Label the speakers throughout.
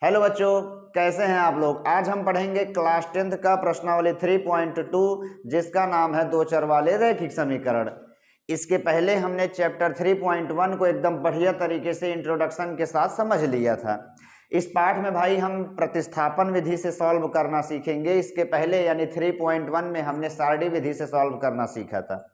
Speaker 1: Hello बच्चों, कैसे हैं आप लोग। आज हम पढ़ेंगे क्लास 10th का प्रश्नावली 3.2 जिसका नाम है दो चर वाले रैखिक समीकरण। इसके पहले हमने चैप्टर 3.1 को एकदम बढ़िया तरीके से इंट्रोडक्शन के साथ समझ लिया था। इस पाठ में भाई हम प्रतिस्थापन विधि से सॉल्व करना सीखेंगे। इसके पहले यानी 3.1 में हमने सारणी विधि से सॉल्व करना सीखा था।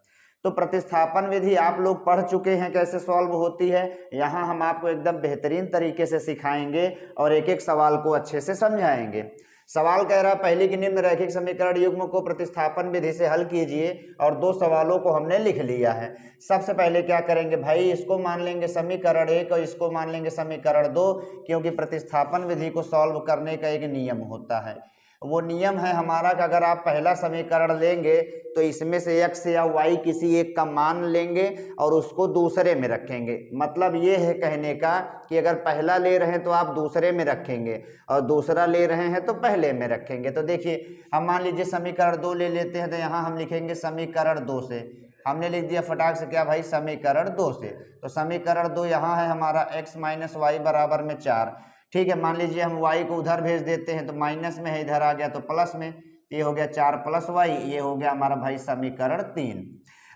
Speaker 1: तो प्रतिस्थापन विधि आप लोग पढ़ चुके हैं कैसे सॉल्व होती है। यहाँ हम आपको एकदम बेहतरीन तरीके से सिखाएंगे और एक एक सवाल को अच्छे से समझाएंगे। सवाल कह रहा है पहली की निम्न रैखिक समीकरण युग्म को प्रतिस्थापन विधि से हल कीजिए और दो सवालों को हमने लिख लिया है। सबसे पहले क्या करेंगे भाई, इसको मान लेंगे समीकरण 1 और इसको मान लेंगे समीकरण 2, क्योंकि प्रतिस्थापन विधि को सॉल्व करने का एक नियम होता है। वो नियम है हमारा कि अगर आप पहला समीकरण लेंगे तो इसमें से x या y किसी एक का मान लेंगे और उसको दूसरे में रखेंगे। मतलब ये है कहने का कि अगर पहला ले रहे हैं तो आप दूसरे में रखेंगे और दूसरा ले रहे हैं तो पहले में रखेंगे। तो देखिए हम मान लीजिए समीकरण 2 ले लेते हैं तो यहाँ हम लिखेंगे समीकरण 2 से। हमने लिख दिया फटाक से क्या भाई, समीकरण 2 से। तो समीकरण 2 यहाँ है हमारा x माइनस वाई बराबर में 4। ठीक है, मान लीजिए हम y को उधर भेज देते हैं तो माइनस में है, इधर आ गया तो प्लस में। ये हो गया 4 प्लस वाई, ये हो गया हमारा भाई समीकरण 3।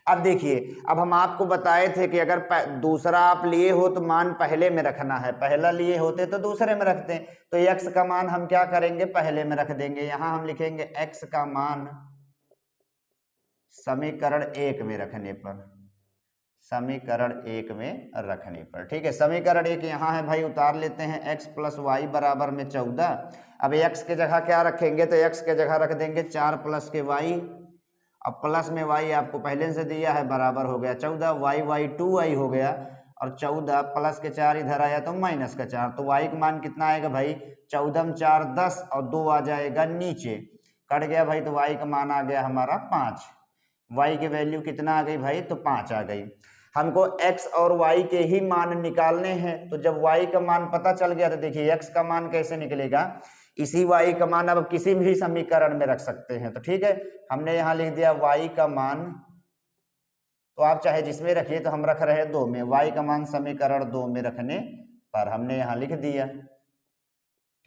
Speaker 1: अब देखिए, अब हम आपको बताए थे कि अगर दूसरा आप लिए हो तो मान पहले में रखना है, पहला लिए होते तो दूसरे में रखते हैं। तो x का मान हम क्या करेंगे, पहले में रख देंगे। यहाँ हम लिखेंगे x का मान समीकरण 1 में रखने पर, समीकरण 1 में रखने पर। ठीक है, समीकरण 1 यहाँ है भाई, उतार लेते हैं x प्लस वाई बराबर में 14। अब x के जगह क्या रखेंगे, तो x के जगह रख देंगे 4 प्लस के y। अब प्लस में y आपको पहले से दिया है, बराबर हो गया 14, y 2y हो गया। और 14 प्लस के 4 इधर आया तो माइनस का 4, तो y का मान कितना आएगा भाई, 14 4 10 और 2 आ जाएगा नीचे, कट गया भाई। तो y का मान आ गया हमारा 5। y की वैल्यू कितना आ गई भाई, तो 5 आ गई। हमको x और y के ही मान निकालने हैं। तो जब y का मान पता चल गया तो देखिए x का मान कैसे निकलेगा, इसी y का मान अब किसी भी समीकरण में रख सकते हैं। तो ठीक है, हमने यहाँ लिख दिया y का मान, तो आप चाहे जिसमें रखिए, तो हम रख रहे हैं 2 में। y का मान समीकरण 2 में रखने पर हमने यहाँ लिख दिया।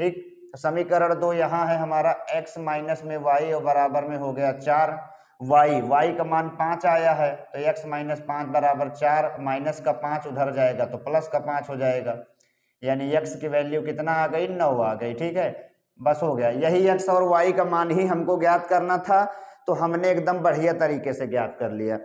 Speaker 1: ठीक, समीकरण 2 यहाँ है हमारा x माइनस में y और बराबर में हो गया 4। y का मान 5 आया है तो x माइनस 5 बराबर 4, माइनस का 5 उधर जाएगा तो प्लस का 5 हो जाएगा, यानी x की वैल्यू कितना आ गई, 9 आ गई। ठीक है, बस हो गया। यही x और y का मान ही हमको ज्ञात करना था, तो हमने एकदम बढ़िया तरीके से ज्ञात कर लिया।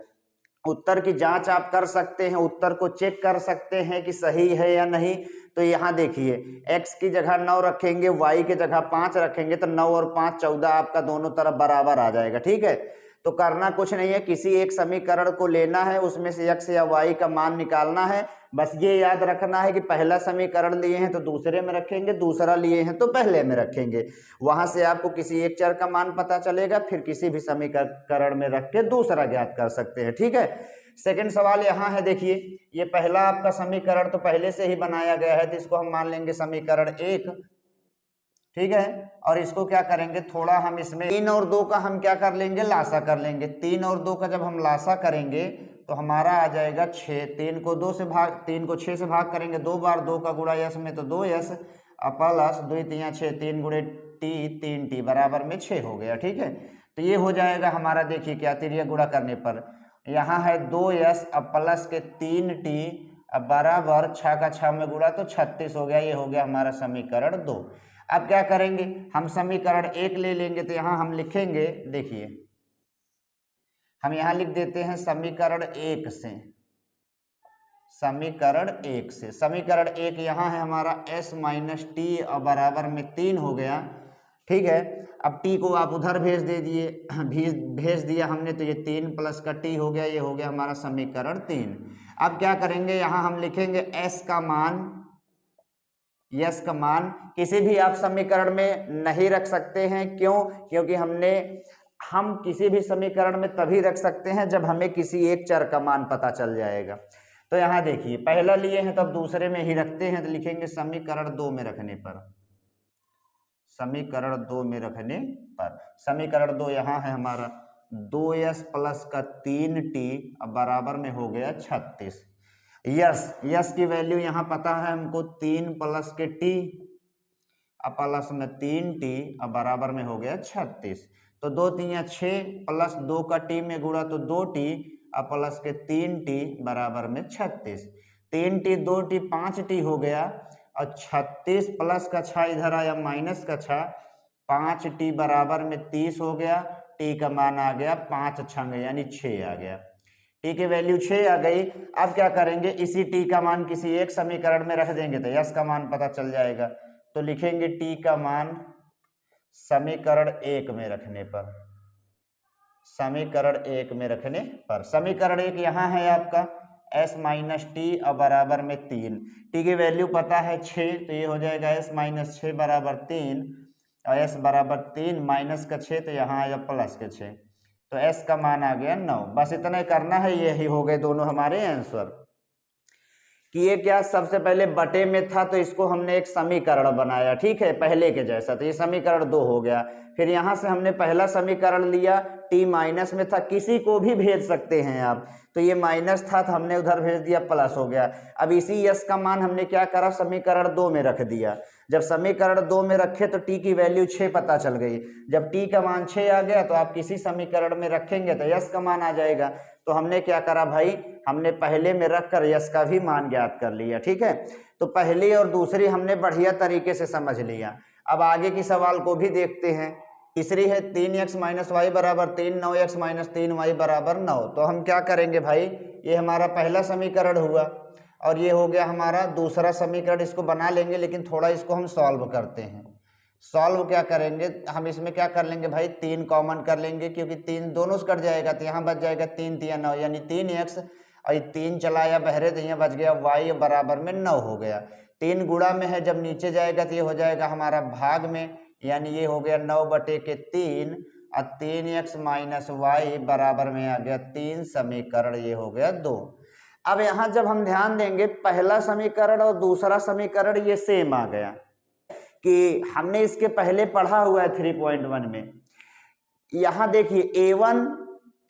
Speaker 1: उत्तर की जांच आप कर सकते हैं, उत्तर को चेक कर सकते हैं कि सही है या नहीं। तो यहाँ देखिए, x की जगह 9 रखेंगे, y की जगह 5 रखेंगे, तो 9 और 5 14 आपका दोनों तरफ बराबर आ जाएगा। ठीक है, तो करना कुछ नहीं है, किसी एक समीकरण को लेना है, उसमें से x या y का मान निकालना है। बस ये याद रखना है कि पहला समीकरण लिए हैं तो दूसरे में रखेंगे, दूसरा लिए हैं तो पहले में रखेंगे। वहां से आपको किसी एक चर का मान पता चलेगा, फिर किसी भी समीकरण में रख के दूसरा ज्ञात कर सकते हैं। ठीक है, सेकंड सवाल यहाँ है, देखिए ये पहला आपका समीकरण तो पहले से ही बनाया गया है, तो इसको हम मान लेंगे समीकरण 1। ठीक है, और इसको क्या करेंगे, थोड़ा हम इसमें 3 और 2 का हम क्या कर लेंगे, लासा कर लेंगे। 3 और 2 का जब हम लासा करेंगे तो हमारा आ जाएगा 6। 3 को 6 से भाग करेंगे, 2 बार 2 का गुणा यस में तो 2s प्लस 2 3 6, 3 गुणे टी 3t बराबर में 6 हो गया। ठीक है, तो ये हो जाएगा हमारा, देखिए क्या तिरिया गुणा करने पर यहाँ है 2s अब प्लस के 3t अब बराबर 6 का 6 में गुणा तो 36 हो गया। ये हो गया हमारा समीकरण 2। अब क्या करेंगे, हम समीकरण 1 ले लेंगे, तो यहाँ हम लिखेंगे, देखिए हम यहाँ लिख देते हैं समीकरण 1 से, समीकरण 1 से। समीकरण 1 यहाँ है हमारा s माइनस टी और बराबर में 3 हो गया। ठीक है, अब t को आप उधर भेज दे दिए, भेज दिया हमने, तो ये 3 प्लस का t हो गया, ये हो गया हमारा समीकरण 3। अब क्या करेंगे, यहाँ हम लिखेंगे s का मान, यस का मान किसी भी आप समीकरण में नहीं रख सकते हैं। क्यों, क्योंकि हम किसी भी समीकरण में तभी रख सकते हैं जब हमें किसी एक चर का मान पता चल जाएगा। तो यहाँ देखिए पहला लिए हैं तो अब दूसरे में ही रखते हैं, तो लिखेंगे समीकरण 2 में रखने पर, समीकरण 2 में रखने पर, समीकरण 2 यहाँ है हमारा 2s प्लस का 3t अब बराबर में हो गया 36। यस की वैल्यू यहाँ पता है हमको, 3 प्लस के t अब प्लस में 3t अब बराबर में हो गया 36। तो 2 तियां 6 प्लस 2 का t में गुणा तो 2t अब प्लस के 3t बराबर में 36। 3t 2t 5t हो गया और 36 प्लस का 6 इधर आया माइनस का 6 5t बराबर में 30 हो गया। t का मान आ गया 5 छंग यानी 6 आ गया। t की वैल्यू 6 आ गई। अब क्या करेंगे, इसी t का मान किसी एक समीकरण में रख देंगे तो s का मान पता चल जाएगा। तो लिखेंगे t का मान समीकरण 1 में रखने पर, समीकरण 1 में रखने पर, समीकरण 1 यहाँ है आपका s माइनस टी और बराबर में 3। t की वैल्यू पता है 6 तो ये हो जाएगा s माइनस 6 बराबर 3 और s बराबर 3 माइनस का 6 तो यहाँ आया प्लस के 6 तो s का मान आ गया 9। बस इतना करना है, यही हो गए दोनों हमारे आंसर। कि ये क्या सबसे पहले बटे में था तो इसको हमने एक समीकरण बनाया, ठीक है, पहले के जैसा, तो ये समीकरण 2 हो गया। फिर यहाँ से हमने पहला समीकरण लिया, t माइनस में था, किसी को भी भेज सकते हैं आप, तो ये माइनस था तो हमने उधर भेज दिया प्लस हो गया। अब इसी s का मान हमने क्या करा, समीकरण 2 में रख दिया। जब समीकरण 2 में रखे तो t की वैल्यू 6 पता चल गई। जब t का मान 6 आ गया तो आप किसी समीकरण में रखेंगे तो s का मान आ जाएगा। तो हमने क्या करा भाई, हमने पहले में रखकर यश का भी मान ज्ञात कर लिया, ठीक है। तो पहली और दूसरी हमने बढ़िया तरीके से समझ लिया। अब आगे की सवाल को भी देखते हैं। तीसरी है 3x माइनस वाई बराबर 3, 9x माइनस 3y बराबर 9। तो हम क्या करेंगे भाई, ये हमारा पहला समीकरण हुआ और ये हो गया हमारा दूसरा समीकरण। इसको बना लेंगे लेकिन थोड़ा इसको हम सॉल्व करते हैं। सॉल्व क्या करेंगे, हम इसमें क्या कर लेंगे भाई, 3 कॉमन कर लेंगे क्योंकि 3 दोनों से कट जाएगा तो यहाँ बच जाएगा 3 3 9 यानी 3x और ये 3 चलाया बहरे तो यहाँ बच गया y बराबर में 9 हो गया। 3 गुणा में है, जब नीचे जाएगा तो ये हो जाएगा हमारा भाग में, यानी ये हो गया 9 बटे के 3 और 3x माइनस वाई बराबर में आ गया 3 समीकरण ये हो गया 2। अब यहाँ जब हम ध्यान देंगे पहला समीकरण और दूसरा समीकरण ये सेम आ गया कि हमने इसके पहले पढ़ा हुआ है 3.1 में। यहाँ देखिए a1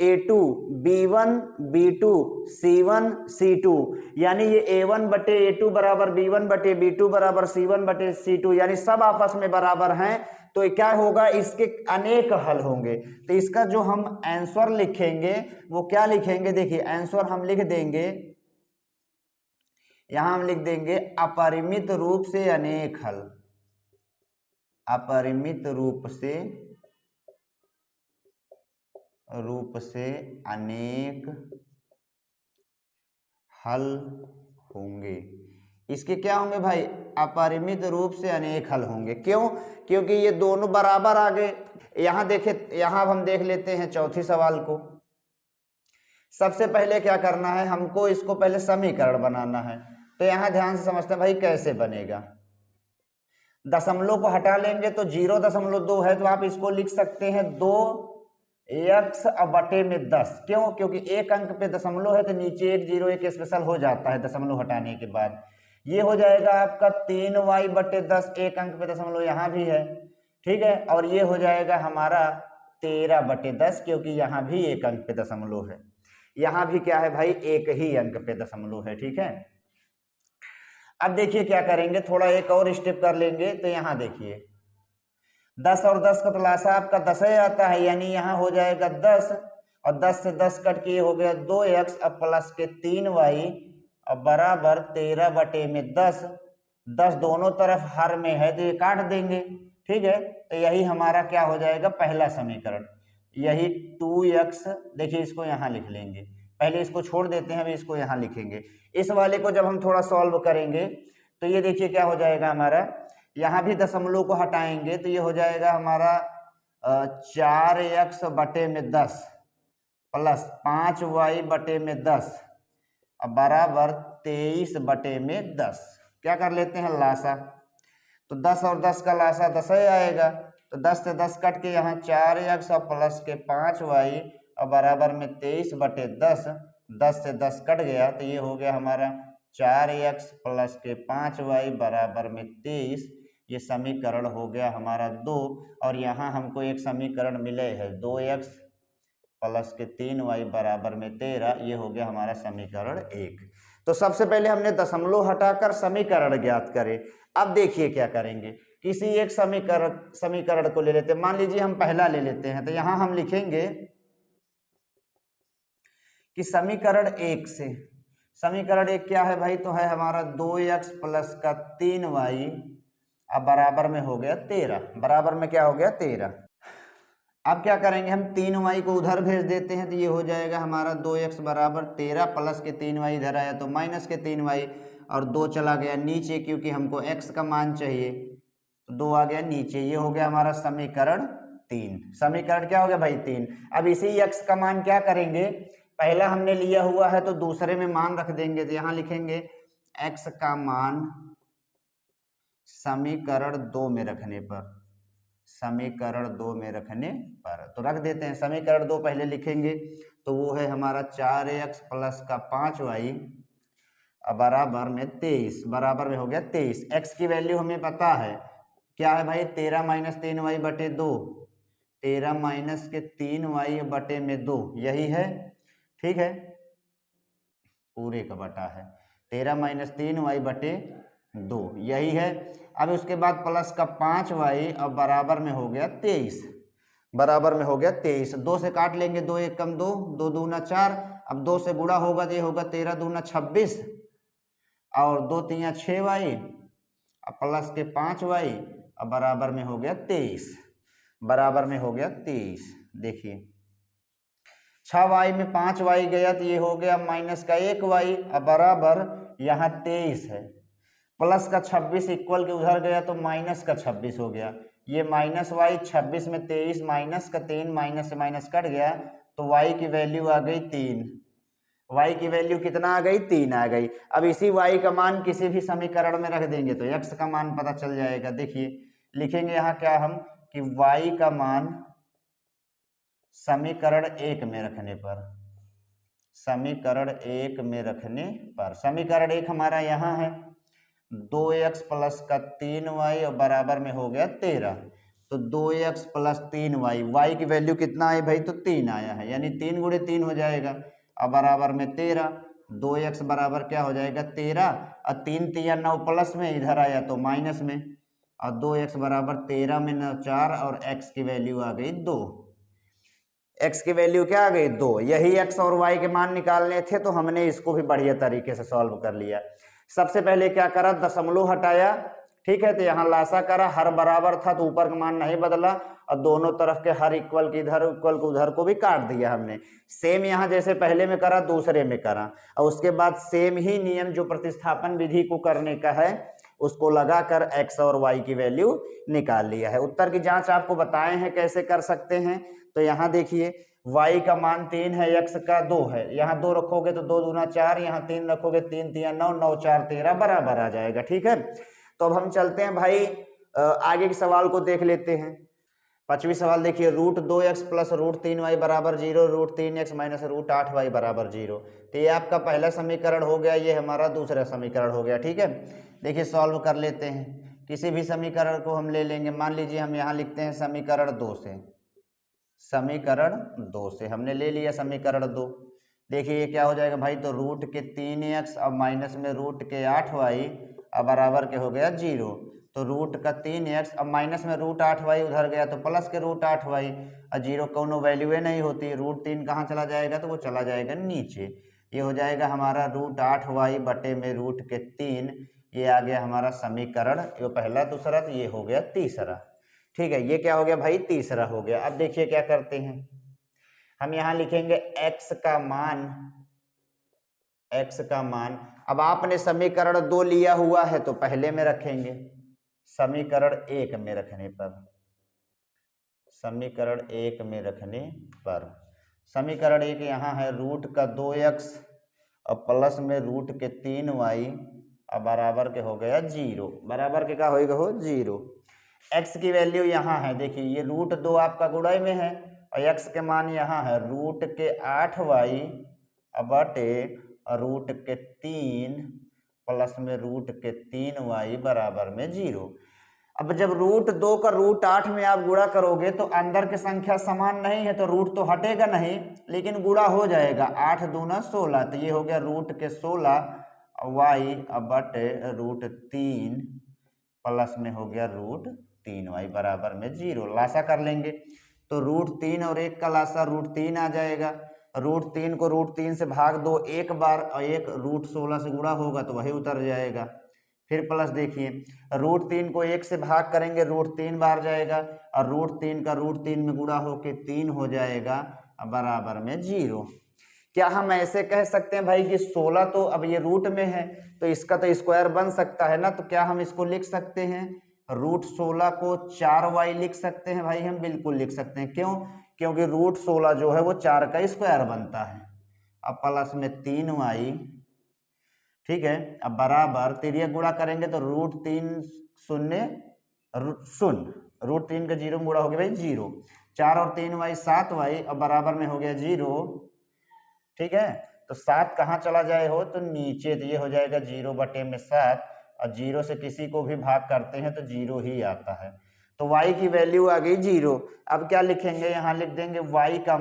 Speaker 1: a2 b1 b2 c1 c2 यानी ये a1 बटे a2 बराबर b1 बटे b2 बराबर c1 बटे c2 यानी सब आपस में बराबर हैं। तो क्या होगा, इसके अनेक हल होंगे। तो इसका जो हम आंसर लिखेंगे वो क्या लिखेंगे, देखिए आंसर हम लिख देंगे, यहां हम लिख देंगे अपरिमित रूप से अनेक हल, अपरिमित रूप से अनेक हल होंगे। इसके क्या होंगे भाई, अपरिमित रूप से अनेक हल होंगे। क्यों, क्योंकि ये दोनों बराबर आ गए। यहां देखे, यहां हम देख लेते हैं चौथी सवाल को। सबसे पहले क्या करना है, हमको इसको पहले समीकरण बनाना है। तो यहां ध्यान से समझते हैं भाई कैसे बनेगा। दशमलव को हटा लेंगे तो 0.2 है तो आप इसको लिख सकते हैं 2x बटे में 10। क्यों, क्योंकि एक अंक पे दशमलव है तो नीचे 1 0 1 स्पेशल हो जाता है दशमलव हटाने के बाद। ये हो जाएगा आपका 3y बटे 10, एक अंक पे दशमलव यहाँ भी है, ठीक है। और ये हो जाएगा हमारा 13 बटे 10 क्योंकि यहाँ भी एक अंक पे दशमलव है, यहाँ भी क्या है भाई, एक ही अंक पे दशमलव है, ठीक है। अब देखिए क्या करेंगे, थोड़ा एक और स्टेप कर लेंगे। तो यहाँ देखिए 10 और 10 का तलाशा आपका 10 ही आता है, यानी यहाँ हो जाएगा 10 और 10 से 10 कट के हो गया 2x अब प्लस के 3y अब बराबर 13 बटे में 10। 10 दोनों तरफ हर में है तो ये काट देंगे, ठीक है। तो यही हमारा क्या हो जाएगा, पहला समीकरण। यही 2x, देखिए इसको यहाँ लिख लेंगे, पहले इसको छोड़ देते हैं, अभी इसको यहाँ लिखेंगे। इस वाले को जब हम थोड़ा सॉल्व करेंगे तो ये देखिए क्या हो जाएगा हमारा, यहाँ भी दशमलव को हटाएंगे तो ये हो जाएगा हमारा 4x बटे में 10 प्लस 5y बटे में 10 अब बराबर 23 बटे में 10। क्या कर लेते हैं लासा, तो 10 और 10 का लासा 10 ही आएगा। तो 10 से 10 कट के यहाँ 4x और प्लस के 5y और बराबर में 23 बटे 10। 10 से 10 कट गया तो ये हो गया हमारा 4x प्लस के 5y बराबर में 23। ये समीकरण हो गया हमारा 2। और यहाँ हमको एक समीकरण मिले है 2x प्लस के 3y बराबर में 13। ये हो गया हमारा समीकरण 1। तो सबसे पहले हमने दशमलव हटाकर समीकरण ज्ञात करे। अब देखिए क्या करेंगे, किसी एक समीकरण को ले लेते हैं। मान लीजिए हम पहला ले लेते हैं, तो यहां हम लिखेंगे कि समीकरण एक से, समीकरण एक क्या है भाई, तो है हमारा 2x प्लस का 3y अब बराबर में हो गया 13, बराबर में क्या हो गया 13। अब क्या करेंगे, हम 3y को उधर भेज देते हैं, तो ये हो जाएगा हमारा 2x बराबर 13 प्लस के 3y इधर आया तो माइनस के 3y, और 2 चला गया नीचे क्योंकि हमको x का मान चाहिए, तो 2 आ गया नीचे। ये हो गया हमारा समीकरण 3। समीकरण क्या हो गया भाई 3। अब इसी x का मान क्या करेंगे, पहला हमने लिया हुआ है तो दूसरे में मान रख देंगे, तो यहां लिखेंगे x का मान समीकरण 2 में रखने पर, समीकरण 2 में रखने पर, तो रख देते हैं। समीकरण 2 पहले लिखेंगे तो वो है हमारा 4x प्लस का 5y बराबर में 23, बराबर में हो गया 23। x की वैल्यू हमें पता है क्या है भाई, 13 माइनस 3y बटे 2, 13 माइनस के 3y बटे में 2, यही है, ठीक है, पूरे का बटा है 13 माइनस 3y बटे 2, यही है। अब उसके बाद प्लस का 5y अब बराबर में हो गया 23, बराबर में हो गया 23। 2 से काट लेंगे, 2 एक कम 2, 2 दूना 4, अब 2 से गुणा होगा तो ये होगा 13 दूना 26 और 2 3 6y अब प्लस के 5y अब बराबर में हो गया 23, बराबर में हो गया 23। देखिए 6y में 5y गया तो ये हो गया माइनस का 1y अब बराबर यहाँ 23 है, प्लस का 26 इक्वल के उधर गया तो माइनस का 26 हो गया, ये माइनस y, 26 में 23 माइनस का 3, माइनस से माइनस कट गया तो y की वैल्यू आ गई 3, y की वैल्यू कितना आ गई 3 आ गई। अब इसी y का मान किसी भी समीकरण में रख देंगे तो x का मान पता चल जाएगा। देखिए लिखेंगे यहाँ क्या हम कि y का मान समीकरण 1 में रखने पर, समीकरण 1 में रखने पर, समीकरण 1 हमारा यहाँ है 2x प्लस का 3y और बराबर में हो गया 13, तो 2x प्लस 3y, y की वैल्यू कितना आई भाई, तो 3 आया है, यानी 3 गुणे 3 हो जाएगा अब बराबर में 13, 2x बराबर क्या हो जाएगा 13 और 3 3 9 प्लस में इधर आया तो माइनस में, और 2x बराबर 13 में 9 4 और x की वैल्यू आ गई 2, x की वैल्यू क्या आ गई 2। यही x और y के मान निकालने थे तो हमने इसको भी बढ़िया तरीके से सॉल्व कर लिया। सबसे पहले क्या करा, दशमलव हटाया, ठीक है, तो यहाँ लासा करा, हर बराबर था तो ऊपर का मान नहीं बदला और दोनों तरफ के हर इक्वल के इधर इक्वल को उधर को भी काट दिया हमने। सेम यहाँ जैसे पहले में करा दूसरे में करा, और उसके बाद सेम ही नियम जो प्रतिस्थापन विधि को करने का है उसको लगाकर x और y की वैल्यू निकाल लिया है। उत्तर की जांच आपको बताए हैं कैसे कर सकते हैं। तो यहाँ देखिए y का मान 3 है, x का 2 है, यहाँ 2 रखोगे तो 2 दूना 4, यहाँ 3 रखोगे 3 3 9, 9 4 13 बराबर आ जाएगा, ठीक है। तो अब हम चलते हैं भाई आगे के सवाल को देख लेते हैं। 5वीं सवाल देखिए, root 2x plus root 3y बराबर 0, root 3x minus root 8y बराबर 0। तो ये आपका पहला समीकरण हो गया, ये हमारा दूसरा समीकरण हो गया, ठीक है। देखिए सॉल्व कर लेते हैं, किसी भी समीकरण को हम ले लेंगे। मान लीजिए हम यहाँ लिखते हैं समीकरण 2 से, समीकरण 2 से हमने ले लिया समीकरण 2। देखिए ये क्या हो जाएगा भाई, तो रूट के 3x अब माइनस में रूट के 8y अब बराबर के हो गया 0, तो रूट का 3x अब माइनस में रूट 8y उधर गया तो प्लस के रूट 8y और 0 कोनो वैल्यू नहीं होती, रूट 3 कहाँ चला जाएगा, तो वो चला जाएगा नीचे। ये हो जाएगा हमारा रूट 8y बटे में रूट के 3, ये आ गया हमारा समीकरण, ये पहला दूसरा, तो ये हो गया तीसरा, ठीक है। ये क्या हो गया भाई, तीसरा हो गया। अब देखिए क्या करते हैं, हम यहाँ लिखेंगे x का मान, x का मान, अब आपने समीकरण 2 लिया हुआ है तो पहले में रखेंगे, समीकरण 1 में रखने पर, समीकरण 1 में रखने पर, समीकरण 1 यहाँ है रूट का 2x और प्लस में रूट के 3y अब बराबर के हो गया 0, बराबर के क्या होएगा हो 0। x की वैल्यू यहाँ है, देखिए ये रूट 2 आपका गुणाई में है और x के मान यहाँ है रूट के 8y बटे रूट के 3 प्लस में रूट के 3y बराबर में 0। अब जब रूट 2 का रूट 8 में आप गुणा करोगे तो अंदर की संख्या समान नहीं है तो रूट तो हटेगा नहीं, लेकिन गुणा हो जाएगा, 8 दूना 16, तो ये हो गया रूट के 16 y बटे रूट 3 प्लस में हो गया √3y बराबर में 0। लासा कर लेंगे तो √3 और 1 का लासा √3 आ जाएगा। √3 को √3 से भाग दो एक बार और एक √16 से गुणा होगा तो वही उतर जाएगा। फिर प्लस देखिए √3 को 1 से भाग करेंगे √3 बार जाएगा और √3 का √3 में गुणा होके 3 हो जाएगा बराबर में 0। क्या हम ऐसे कह सकते हैं भाई कि 16 तो अब ये रूट में है तो इसका तो स्क्वायर बन सकता है ना, तो क्या हम इसको लिख सकते हैं √16 को 4y लिख सकते हैं भाई? हम बिल्कुल लिख सकते हैं। क्यों? क्योंकि √16 जो है वो 4 का स्क्वायर बनता है। अब प्लस में 3y, ठीक है। अब बराबर तिरिया गुणा करेंगे तो √3 शून्य √3 का 0 में गुणा हो गया भाई 0। 4 और 3y 7y और बराबर में हो गया 0, ठीक है। तो 7 कहाँ चला जाए हो तो नीचे, तो ये हो जाएगा 0/7 और 0 से किसी को भी भाग करते हैं तो 0 ही आता है। तो y की वैल्यू आ गई 0। अब क्या लिखेंगे? यहाँ लिख देंगे y का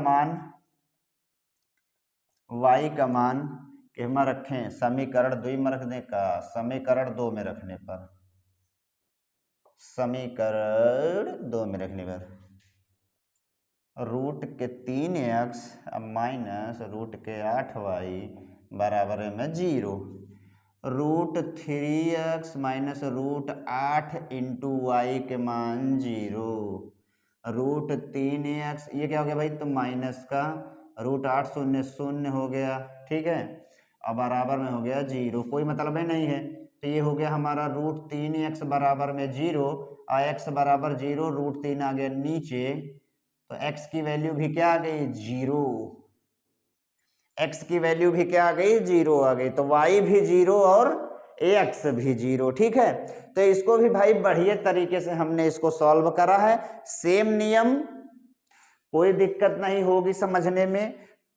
Speaker 1: मान के में रखें समीकरण 2 में रखने का, समीकरण 2 में रखने पर, समीकरण 2 में रखने पर √3x माइनस √8y बराबर में 0। √3x माइनस √8 इंटू y के मान 0। √3x ये क्या हो गया भाई? तो माइनस का √8 शून्य शून्य हो गया, ठीक है। अब बराबर में हो गया 0, कोई मतलब ही नहीं है। तो ये हो गया हमारा √3x बराबर में 0 और x बराबर 0, √3 आ गया नीचे तो x की वैल्यू भी क्या आ गई? 0। x की वैल्यू भी क्या आ गई? 0 आ गई। तो y भी 0 और x भी 0, ठीक है। तो इसको भी भाई बढ़िया तरीके से हमने इसको सॉल्व करा है। सेम नियम, कोई दिक्कत नहीं होगी समझने में।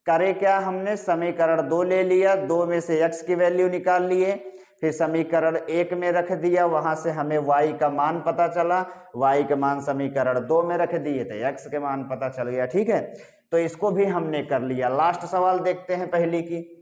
Speaker 1: करे क्या हमने? समीकरण 2 ले लिया, 2 में से x की वैल्यू निकाल लिए, फिर समीकरण 1 में रख दिया, वहां से हमें y का मान पता चला, y का मान समीकरण 2 में रख दिए तो x के मान पता चल गया, ठीक है। तो इसको भी हमने कर लिया। लास्ट सवाल देखते हैं पहली की।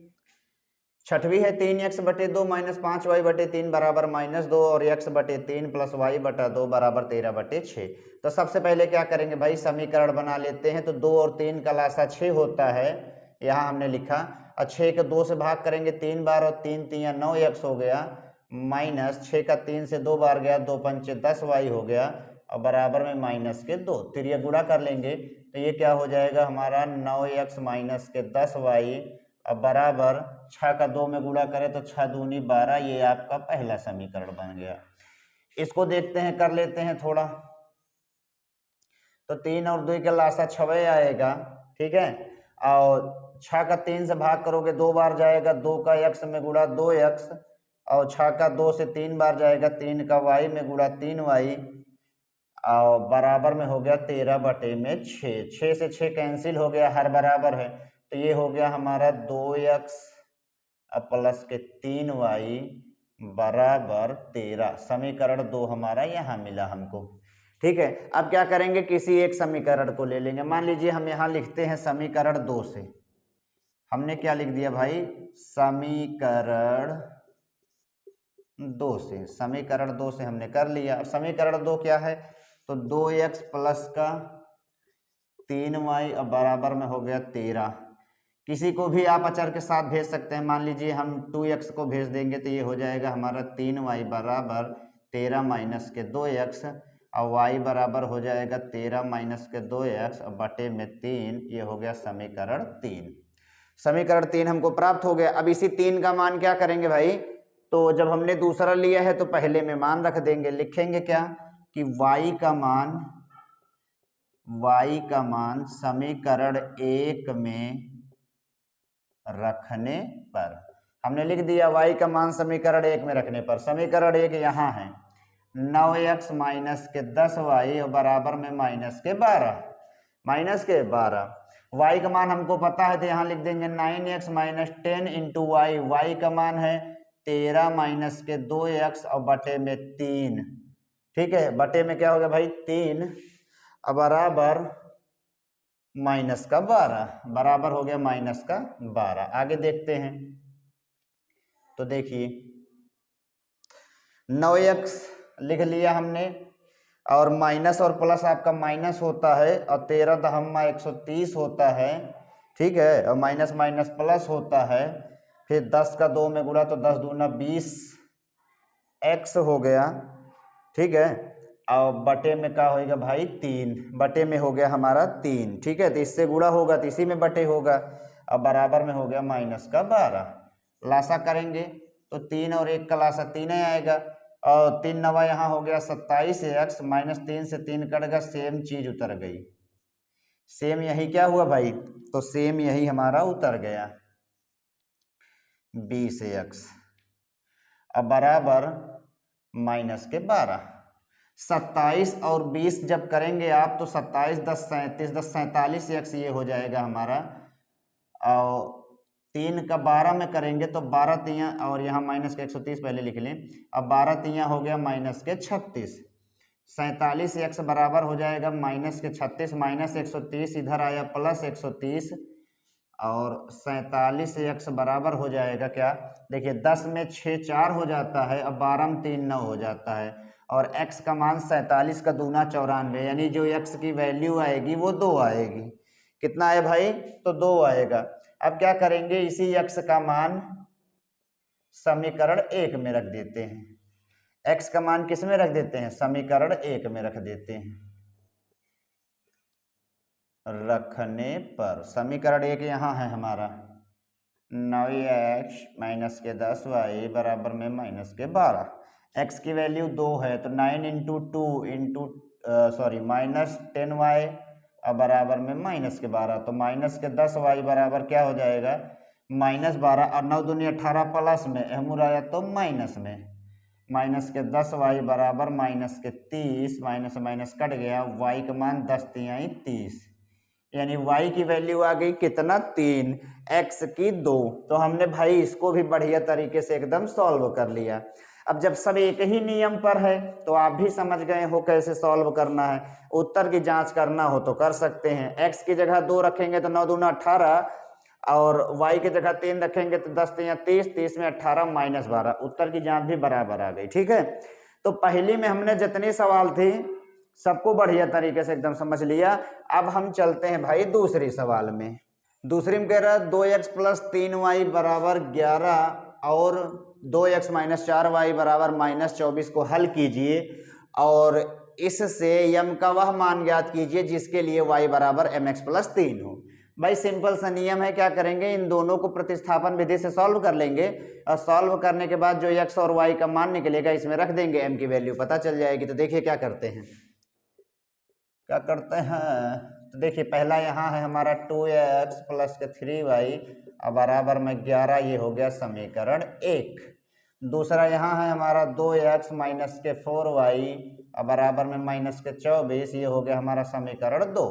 Speaker 1: छठवीं है 3x/2 माइनस 5y/3 बराबर -2 और x/3 प्लस y/2 बराबर 13/6। तो सबसे पहले क्या करेंगे भाई? समीकरण बना लेते हैं। तो 2 और 3 का लासा 6 होता है, यहाँ हमने लिखा। और 6 के 2 से भाग करेंगे 3 बार और 3 3 9x हो गया, माइनस 6 का 3 से 2 बार गया, 2 पंचे 10y हो गया और बराबर में -2। तिरिया गुणा कर लेंगे तो ये क्या हो जाएगा हमारा 9x माइनस के 10y अब बराबर 6 का 2 में गुणा करें तो 6 दूनी 12। ये आपका पहला समीकरण बन गया। इसको देखते हैं, कर लेते हैं थोड़ा। तो 3 और 2 का लासा 6 आएगा, ठीक है। और 6 का 3 से भाग करोगे 2 बार जाएगा, 2 का x में गुणा 2x और 6 का 2 से 3 बार जाएगा, 3 का y में गुणा 3y और बराबर में हो गया 13/6। 6 से 6 कैंसिल हो गया, हर बराबर है। तो ये हो गया हमारा 2x प्लस के 3y बराबर 13। समीकरण 2 हमारा यहाँ मिला हमको, ठीक है। अब क्या करेंगे? किसी एक समीकरण को ले लेंगे। मान लीजिए हम यहाँ लिखते हैं समीकरण 2 से। हमने क्या लिख दिया भाई? समीकरण 2 से। समीकरण 2 से हमने कर लिया। अब समीकरण 2 क्या है? तो 2x प्लस का 3y और बराबर में हो गया 13। किसी को भी आप अचर के साथ भेज सकते हैं। मान लीजिए हम 2x को भेज देंगे तो ये हो जाएगा हमारा 3y बराबर 13 माइनस के 2x और y बराबर हो जाएगा 13 माइनस के 2x और बटे में 3। ये हो गया समीकरण 3। समीकरण 3 हमको प्राप्त हो गया। अब इसी 3 का मान क्या करेंगे भाई? तो जब हमने दूसरा लिया है तो पहले में मान रख देंगे। लिखेंगे क्या कि y का मान समीकरण 1 में रखने पर, हमने लिख दिया y का मान समीकरण 1 में रखने पर। समीकरण 1 यहाँ है 9x माइनस के 10y और बराबर में माइनस के 12। y का मान हमको पता है तो यहाँ लिख देंगे 9x minus 10 into Y. Y का मान है 13 माइनस के 2x और बटे में 3, ठीक है। बटे में क्या हो गया भाई? 3 और बराबर माइनस का 12, बराबर हो गया माइनस का 12। आगे देखते हैं तो देखिए 9x लिख लिया हमने। और माइनस और प्लस आपका माइनस होता है और 13 दहम्मा 130 होता है, ठीक है। और माइनस माइनस प्लस होता है, फिर 10 का 2 में गुणा तो 10 दूना 20 एक्स हो गया, ठीक है। और बटे में क्या होगा भाई 3, बटे में हो गया हमारा 3, ठीक है। तो इससे गुणा होगा तो इसी में बटे होगा। अब बराबर में हो गया माइनस का 12। लासा करेंगे तो 3 और 1 का लासा 3 ही आएगा, और 3 नवा यहाँ हो गया 27 एक्स, माइनस 3 से 3 कट गया, सेम चीज उतर गई। सेम यही क्या हुआ भाई, तो सेम यही हमारा उतर गया 20 एक्स। अब बराबर माइनस के 12। 27 और 20 जब करेंगे आप तो 27 10 37 10 47 एक्स ये हो जाएगा हमारा। और 3 का 12 में करेंगे तो 12 तियाँ, और यहाँ माइनस के 130 पहले लिख लें। अब 12 तियाँ हो गया माइनस के 36। 47 एक्स बराबर हो जाएगा माइनस के 36, माइनस 130 इधर आया प्लस 130, और 47 एक्स बराबर हो जाएगा क्या, देखिए 10 में 6 4 हो जाता है, अब 12 में 3 9 हो जाता है, और x का मान 47 का दूना 94, यानी जो x की वैल्यू आएगी वो 2 आएगी। कितना है भाई, तो 2 आएगा। अब क्या करेंगे, इसी x का मान समीकरण 1 में रख देते हैं। x का मान किस में रख देते हैं, समीकरण 1 में रख देते हैं। रखने पर समीकरण 1 यहाँ है हमारा 9x माइनस के 10y बराबर में माइनस के 12। x की वैल्यू 2 है तो 9 इंटू 2 इंटू माइनस 10y और बराबर में माइनस के 12, तो माइनस के 10y बराबर क्या हो जाएगा माइनस 12, और 9 दूनी 18 प्लस में अहमुर आया तो माइनस में, माइनस के 10y बराबर माइनस के 30, माइनस माइनस कट गया, y का मान 10 तिहाई 30, यानी y की वैल्यू आ गई कितना 3, x की 2। तो हमने भाई इसको भी बढ़िया तरीके से एकदम सॉल्व कर लिया। अब जब सब एक ही नियम पर है तो आप भी समझ गए हो कैसे सॉल्व करना है। उत्तर की जांच करना हो तो कर सकते हैं। x की जगह 2 रखेंगे तो 9 दूना 18, और y की जगह 3 रखेंगे तो 10 तिया 30, 30 में 18 माइनस 12, उत्तर की जांच भी बराबर आ गई, ठीक है। तो पहली में हमने जितनी सवाल थी सबको बढ़िया तरीके से एकदम समझ लिया। अब हम चलते हैं भाई दूसरी सवाल में। दूसरी में कह रहा है 2x प्लस 3y बराबर 11 और 2x माइनस 4y बराबर माइनस 24 को हल कीजिए, और इससे यम का वह मान ज्ञात कीजिए जिसके लिए y बराबर mx प्लस 3 हो। भाई सिंपल सा नियम है, क्या करेंगे, इन दोनों को प्रतिस्थापन विधि से सॉल्व कर लेंगे, और सॉल्व करने के बाद जो x और y का मान निकलेगा इसमें रख देंगे, m की वैल्यू पता चल जाएगी। तो देखिए क्या करते हैं, क्या करते हैं, तो देखिए पहला यहाँ है हमारा 2x प्लस के 3y और बराबर में 11, ये हो गया समीकरण 1। दूसरा यहाँ है हमारा 2x माइनस के 4y और बराबर में माइनस के 24, ये हो गया हमारा समीकरण 2।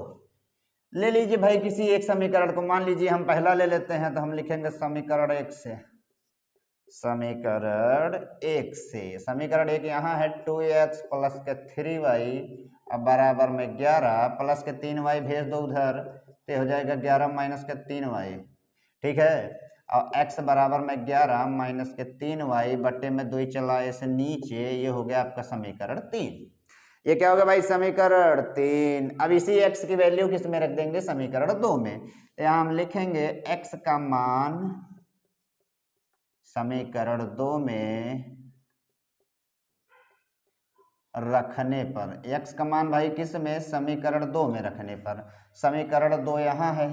Speaker 1: ले लीजिए भाई किसी एक समीकरण को, मान लीजिए हम पहला ले लेते हैं, तो हम लिखेंगे समीकरण 1 से, समीकरण 1 से, समीकरण 1 यहाँ है 2x प्लस के 3y अब बराबर में 11 प्लस के 3y भेज दो उधर, तो हो जाएगा 11 माइनस के 3y, ठीक है। और x बराबर में 11 माइनस के 3y बट्टे में 2 चला ऐसे नीचे, ये हो गया आपका समीकरण 3। ये क्या हो गया भाई, समीकरण 3। अब इसी x की वैल्यू किस में रख देंगे, समीकरण 2 में। तो यहाँ हम लिखेंगे x का मान समीकरण 2 में रखने पर, x का मान भाई किस में, समीकरण 2 में रखने पर, समीकरण 2 यहाँ है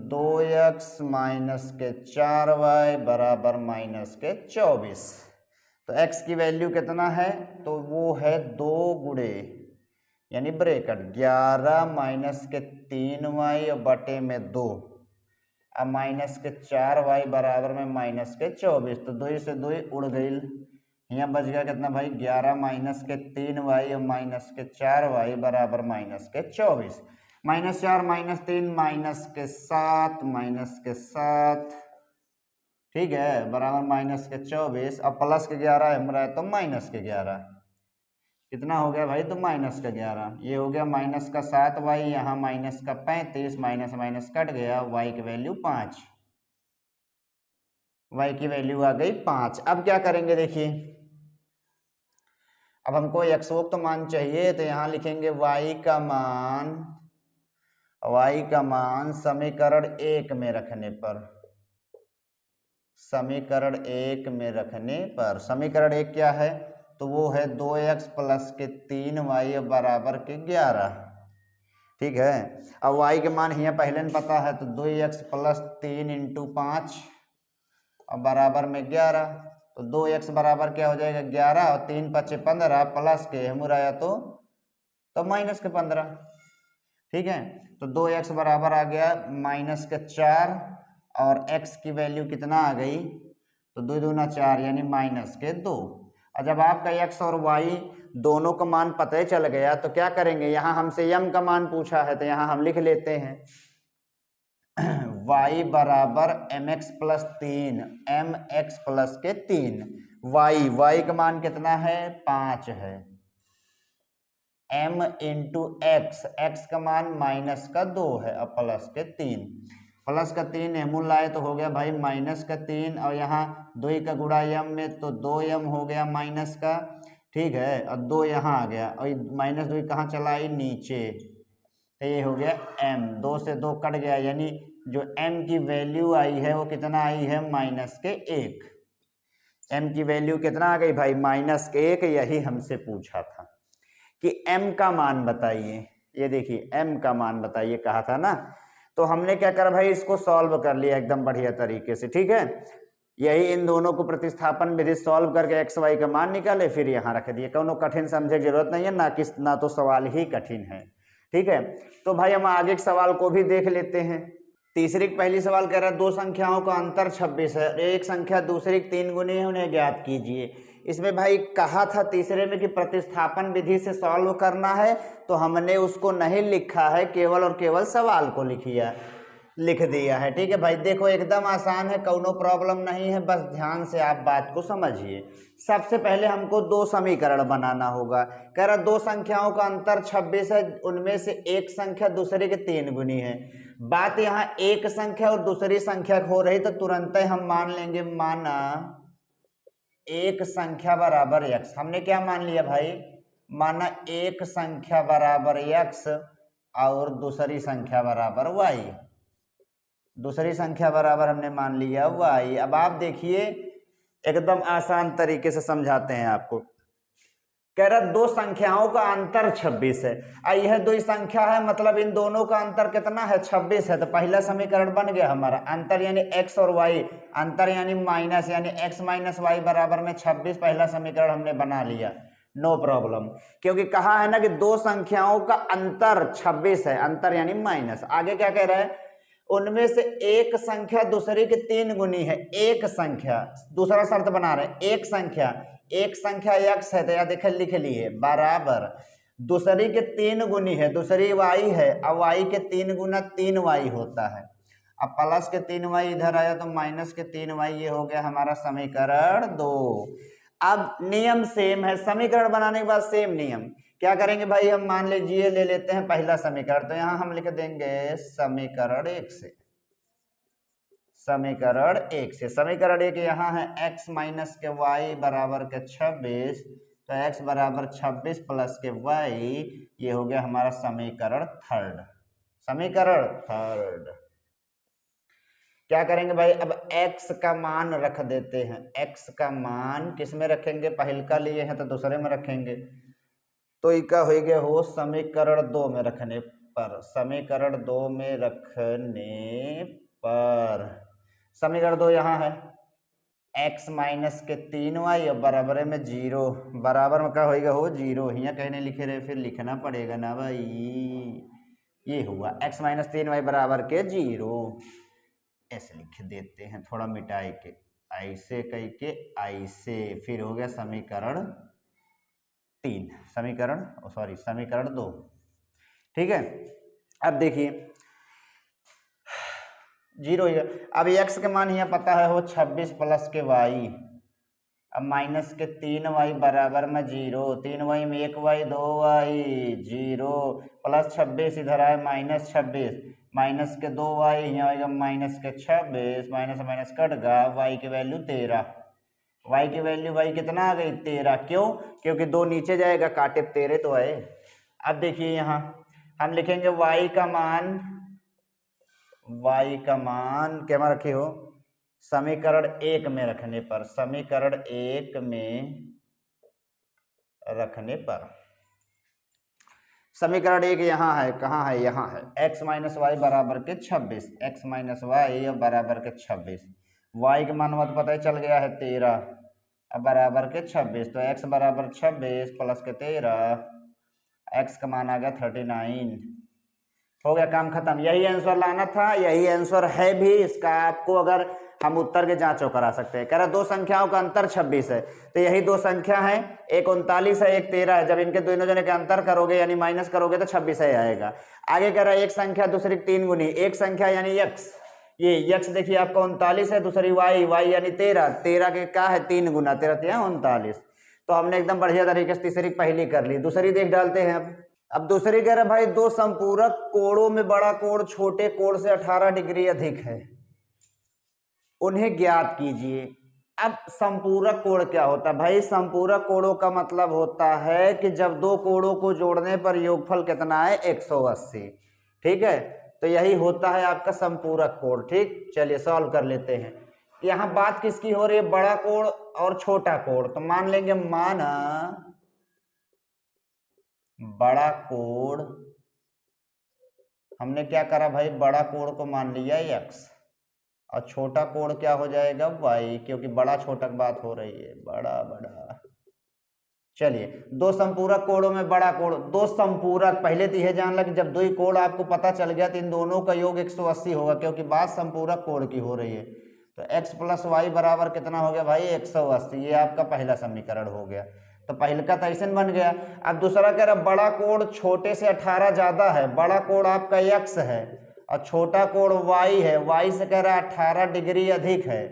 Speaker 1: 2x माइनस के 4y बराबर माइनस के 24। तो x की वैल्यू कितना है, तो वो है 2 गुणे यानी ब्रैकेट 11 माइनस के 3y और बटे में 2, अब माइनस के 4y बराबर में माइनस के 24, तो 2 से 2 उड़ गई, यहाँ बच गया कितना भाई 11 माइनस के 3y और माइनस के 4y बराबर माइनस के 24, माइनस 4 माइनस 3 माइनस के 7 माइनस के 7, ठीक है, बराबर माइनस के 24, अब प्लस के 11 हमारा तो माइनस के 11, कितना हो गया भाई, तो माइनस का 11, ये हो गया माइनस का 7y, यहाँ माइनस का 35, माइनस माइनस कट गया, y की वैल्यू 5, y की वैल्यू आ गई 5। अब क्या करेंगे देखिए, अब हमको यक्षोक्त मान चाहिए तो यहाँ लिखेंगे y का मान समीकरण 1 में रखने पर, समीकरण 1 में रखने पर, समीकरण 1 क्या है तो वो है 2x प्लस के 3y बराबर के 11। ठीक है, अब y के मान यहाँ पहले में पता है तो 2x प्लस 3 इंटू 5 और बराबर में 11, तो 2x बराबर क्या हो जाएगा 11 और 3 पचे 15 प्लस के हमुराया तो माइनस के 15। ठीक है, तो 2x बराबर आ गया माइनस के 4 और x की वैल्यू कितना आ गई तो 2 दूना 4 यानी माइनस के 2। और जब आपका x और y दोनों का मान पता ही चल गया तो क्या करेंगे, यहाँ हमसे m का मान पूछा है तो यहाँ हम लिख लेते हैं y बराबर mx प्लस 3, mx प्लस के 3, y का मान कितना है 5 है, m इंटू x का मान माइनस का 2 है और प्लस के 3, प्लस का 3 एमुल लाए तो हो गया भाई माइनस का 3 और यहाँ 2 का गुणा m में तो 2m हो गया माइनस का। ठीक है, और 2 यहाँ आ गया और माइनस 2 कहाँ चला आई नीचे, तो ये हो गया m, 2 से 2 कट गया यानी जो m की वैल्यू आई है वो कितना आई है माइनस के 1। m की वैल्यू कितना आ गई भाई माइनस के 1। यही हमसे पूछा था कि m का मान बताइए, ये देखिए m का मान बताइए कहा था ना, तो हमने क्या करा भाई इसको सॉल्व कर लिया एकदम बढ़िया तरीके से। ठीक है, यही इन दोनों को प्रतिस्थापन विधि सॉल्व करके एक्स वाई का मान निकाले फिर यहाँ रख दिए, कोनो कठिन समझे की जरूरत नहीं है, ना तो सवाल ही कठिन है। ठीक है, तो भाई हम आगे के सवाल को भी देख लेते हैं। तीसरी पहली सवाल कह रहा है दो संख्याओं का अंतर 26 है, एक संख्या दूसरी की 3 गुनी है, उन्हें ज्ञात कीजिए। इसमें भाई कहा था तीसरे में कि प्रतिस्थापन विधि से सॉल्व करना है, तो हमने उसको नहीं लिखा है, केवल और केवल सवाल को लिख दिया है। ठीक है भाई, देखो एकदम आसान है, कोनो प्रॉब्लम नहीं है, बस ध्यान से आप बात को समझिए। सबसे पहले हमको दो समीकरण बनाना होगा। कह रहा दो संख्याओं का अंतर 26 है, उनमें से एक संख्या दूसरे के 3 गुनी है। बात यहाँ एक संख्या और दूसरी संख्या हो रही तो तुरंत ही हम मान लेंगे, माना एक संख्या बराबर x। हमने क्या मान लिया भाई, माना एक संख्या बराबर x और दूसरी संख्या बराबर y, दूसरी संख्या बराबर हमने मान लिया y। अब आप देखिए एकदम आसान तरीके से समझाते हैं आपको। कह रहा दो संख्याओं का अंतर 26 है, यह दो संख्या है मतलब इन दोनों का अंतर कितना है 26 है, तो पहला समीकरण बन गया हमारा। अंतर यानी x और y, अंतर यानी माइनस यानी x माइनस वाई बराबर में 26, पहला समीकरण हमने बना लिया, नो प्रॉब्लम। क्योंकि कहा है ना कि दो संख्याओं का अंतर 26 है, अंतर यानी माइनस। आगे क्या कह रहा है, उनमें से एक संख्या दूसरी के 3 गुनी है। एक संख्या, दूसरा शर्त बना रहे, एक संख्या x है तो या देख लिख लिए बराबर दूसरी के 3 गुनी है, दूसरी y है, अब y के 3 गुना 3y होता है। अब प्लस के 3y इधर आया तो माइनस के 3y, ये हो गया हमारा समीकरण 2। अब नियम सेम है, समीकरण बनाने के बाद सेम नियम। क्या करेंगे भाई, हम मान लीजिए ले लेते हैं पहला समीकरण, तो यहां हम लिख देंगे समीकरण 1 से, समीकरण 1 से। समीकरण 1 यहाँ है x माइनस के y बराबर के 26, तो x बराबर 26 प्लस के y, ये हो गया हमारा समीकरण 3। समीकरण 3 क्या करेंगे भाई, अब x का मान रख देते हैं। x का मान किस में रखेंगे, पहलका लिए हैं तो दूसरे में रखेंगे, तो इका हो गया हो समीकरण 2 में रखने पर, समीकरण 2 में रखने पर समीकरण 2 यहाँ है x माइनस के 3y और बराबर में 0, बराबर में क्या होगा हो 0, यहाँ कहने लिखे रहे फिर लिखना पड़ेगा ना भाई। ये हुआ x माइनस 3y बराबर के 0, ऐसे लिख देते हैं थोड़ा मिटाई के, ऐसे कह के ऐसे, फिर हो गया समीकरण 3, समीकरण 2। ठीक है, अब देखिए 0 है। अब x के मान यहाँ पता है हो 26 प्लस के y, अब माइनस के 3y बराबर में 0, 3y में 1y 2y 0 प्लस 26 इधर आए माइनस 26, माइनस के 2y, यहाँ आएगा माइनस के 26, माइनस माइनस कट गया, y की वैल्यू 13, y की वैल्यू भाई कितना आ गई 13, क्यों? क्योंकि 2 नीचे जाएगा, काटे 13 तो आए। अब देखिए यहाँ हम लिखेंगे y का मान क्या रखे हो, समीकरण 1 में रखने पर, समीकरण 1 में रखने पर, समीकरण 1 यहाँ है, कहाँ है, यहाँ है, x माइनस वाई बराबर के 26, x माइनस वाई बराबर के 26, y का मान पता ही चल गया है 13, अब बराबर के 26, तो x बराबर 26 प्लस के 13, x का मान आ गया 39, हो गया काम खत्म। यही आंसर लाना था, यही आंसर है भी इसका, आपको अगर हम उत्तर के जांचों करा सकते हैं। कह रहा दो संख्याओं का अंतर 26 है, तो यही दो संख्या है, एक 39 है, एक 13 है, जब इनके दोनों जने के अंतर करोगे यानी माइनस करोगे तो 26 ही आएगा। आगे कह रहा है एक संख्या दूसरी 3 गुनी, एक संख्या यानी x, ये x देखिए आपका 39 है, दूसरी y यानी 13 के क्या है 3 गुना, 13 39, तो हमने एकदम बढ़िया तरीके से तीसरी पहली कर ली। दूसरी देख डालते हैं अब दूसरी कह रहे भाई दो संपूरक कोणों में बड़ा कोण छोटे कोण से 18 डिग्री अधिक है, उन्हें ज्ञात कीजिए। अब संपूरक कोण क्या होता है भाई? संपूरक कोणों का मतलब होता है कि जब दो कोणों को जोड़ने पर योगफल कितना है 180, ठीक है, तो यही होता है आपका संपूरक कोण। ठीक, चलिए सॉल्व कर लेते हैं। यहाँ बात किसकी हो रही है? बड़ा कोण और छोटा कोण, तो मान लेंगे माना बड़ा कोण, हमने क्या करा भाई, बड़ा कोण को मान लिया x और छोटा कोण क्या हो जाएगा y, क्योंकि बड़ा छोटा की बात हो रही है, बड़ा बड़ा। चलिए दो संपूरक कोणों में बड़ा कोण, दो संपूरक, पहले तो यह जान ला कि जब दो ही कोण आपको पता चल गया तो इन दोनों का योग 180 होगा, क्योंकि बात संपूरक कोण की हो रही है। तो x प्लस वाई बराबर कितना हो गया भाई 180, ये आपका पहला समीकरण हो गया। तो पहले का तैसन बन गया। अब दूसरा कह रहा बड़ा कोण छोटे से 18 ज्यादा है, बड़ा कोण आपका x है और छोटा कोण y है, y से कह रहा 18 डिग्री अधिक है,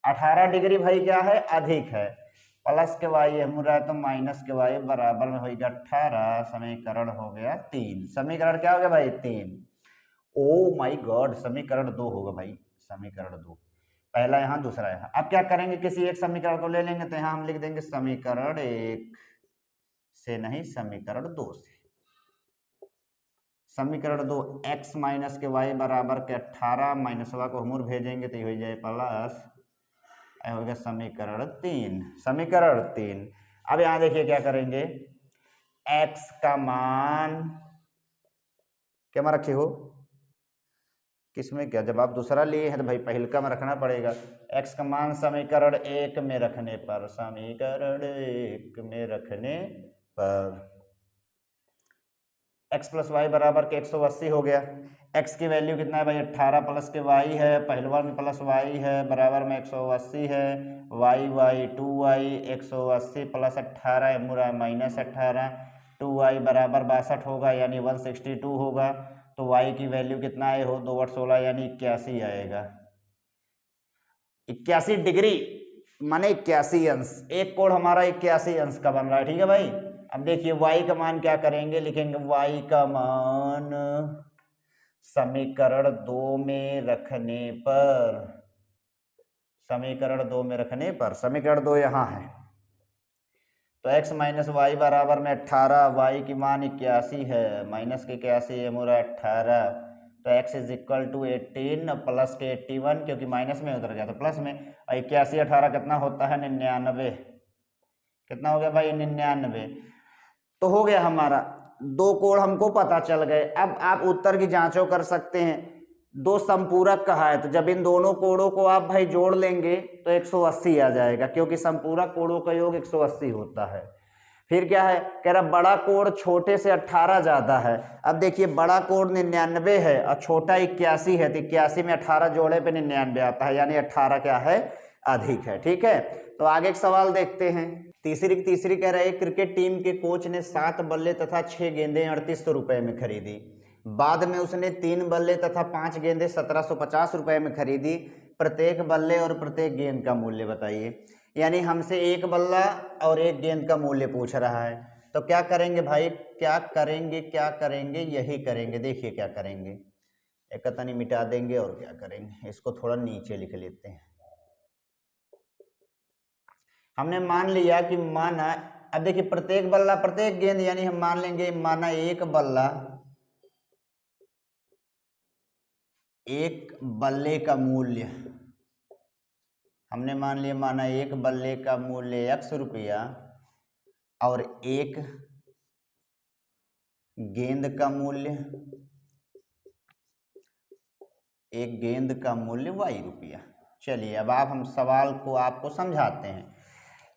Speaker 1: 18 डिग्री भाई क्या है अधिक है, प्लस के y है मुरा तो माइनस के y बराबर में होगा 18, समीकरण हो गया 3। समीकरण क्या हो गया भाई 3। ओ माय गॉड, समीकरण 2 होगा भाई, समीकरण 2, पहला यहाँ दूसरा यहाँ। अब क्या करेंगे, किसी एक समीकरण को ले लेंगे, तो यहाँ हम लिख देंगे समीकरण 1 से नहीं समीकरण 2 से। समीकरण 2 x माइनस के y बराबर के 18 माइनस वा को हमूर भेजेंगे तो ये हो जाए प्लस, हो गया समीकरण 3, समीकरण 3। अब यहाँ देखिए क्या करेंगे, x का मान क्या में रखे हो, किसमें क्या, जब आप दूसरा लिए हैं तो भाई पहलका में रखना पड़ेगा। x का मान समीकरण 1 में रखने पर, समीकरण 1 में रखने पर x प्लस वाई बराबर के 180 हो गया। x की वैल्यू कितना है भाई 18 प्लस के y है, पहलवा में प्लस y है, बराबर में 180 है, y 2y 180 प्लस 18 मुरा माइनस 18, 2y बराबर 62 होगा यानी 162 होगा। तो y की वैल्यू कितना आए हो 2 × 16 यानी 81 आएगा। 81 डिग्री माने 81 अंश, एक कोण हमारा 81 अंश का बन रहा है, ठीक है भाई। अब देखिए y का मान क्या करेंगे, लिखेंगे y का मान समीकरण 2 में रखने पर, समीकरण 2 में रखने पर, समीकरण 2 यहाँ है, तो x माइनस वाई बराबर में 18, y की मान 81 है, माइनस के 81 है मुरा 18, तो x is equal to 18 plus के 81, क्योंकि माइनस में उतर गया तो प्लस में, 81 18 कितना होता है 99, कितना हो गया भाई 99। तो हो गया हमारा, दो कोण हमको पता चल गए। अब आप उत्तर की जांचों कर सकते हैं। दो संपूरक कहा है, तो जब इन दोनों कोणों को आप भाई जोड़ लेंगे तो 180 आ जाएगा, क्योंकि संपूरक कोणों का योग 180 होता है। फिर क्या है, कह रहा बड़ा कोण छोटे से 18 ज्यादा है। अब देखिए बड़ा कोण 99 है और छोटा 81 है, तो 81 में 18 जोड़े पे 99 आता है, यानी 18 क्या है अधिक है, ठीक है। तो आगे एक सवाल देखते हैं। तीसरी कह रहे क्रिकेट टीम के कोच ने 7 बल्ले तथा 6 गेंदें 3800 रुपए में खरीदी, बाद में उसने 3 बल्ले तथा 5 गेंदें 1750 रुपए में खरीदी, प्रत्येक बल्ले और प्रत्येक गेंद का मूल्य बताइए। यानी हमसे एक बल्ला और एक गेंद का मूल्य पूछ रहा है, तो क्या करेंगे भाई, क्या करेंगे यही करेंगे। देखिए क्या करेंगे, एक का तनी मिटा देंगे और क्या करेंगे, इसको थोड़ा नीचे लिख लेते हैं। हमने मान लिया कि माना, अब देखिए प्रत्येक बल्ला प्रत्येक गेंद, यानी हम मान लेंगे माना एक बल्ले का मूल्य, हमने मान लिया माना एक बल्ले का मूल्य ₹X और एक गेंद का मूल्य ₹Y। चलिए अब हम सवाल को आपको समझाते हैं।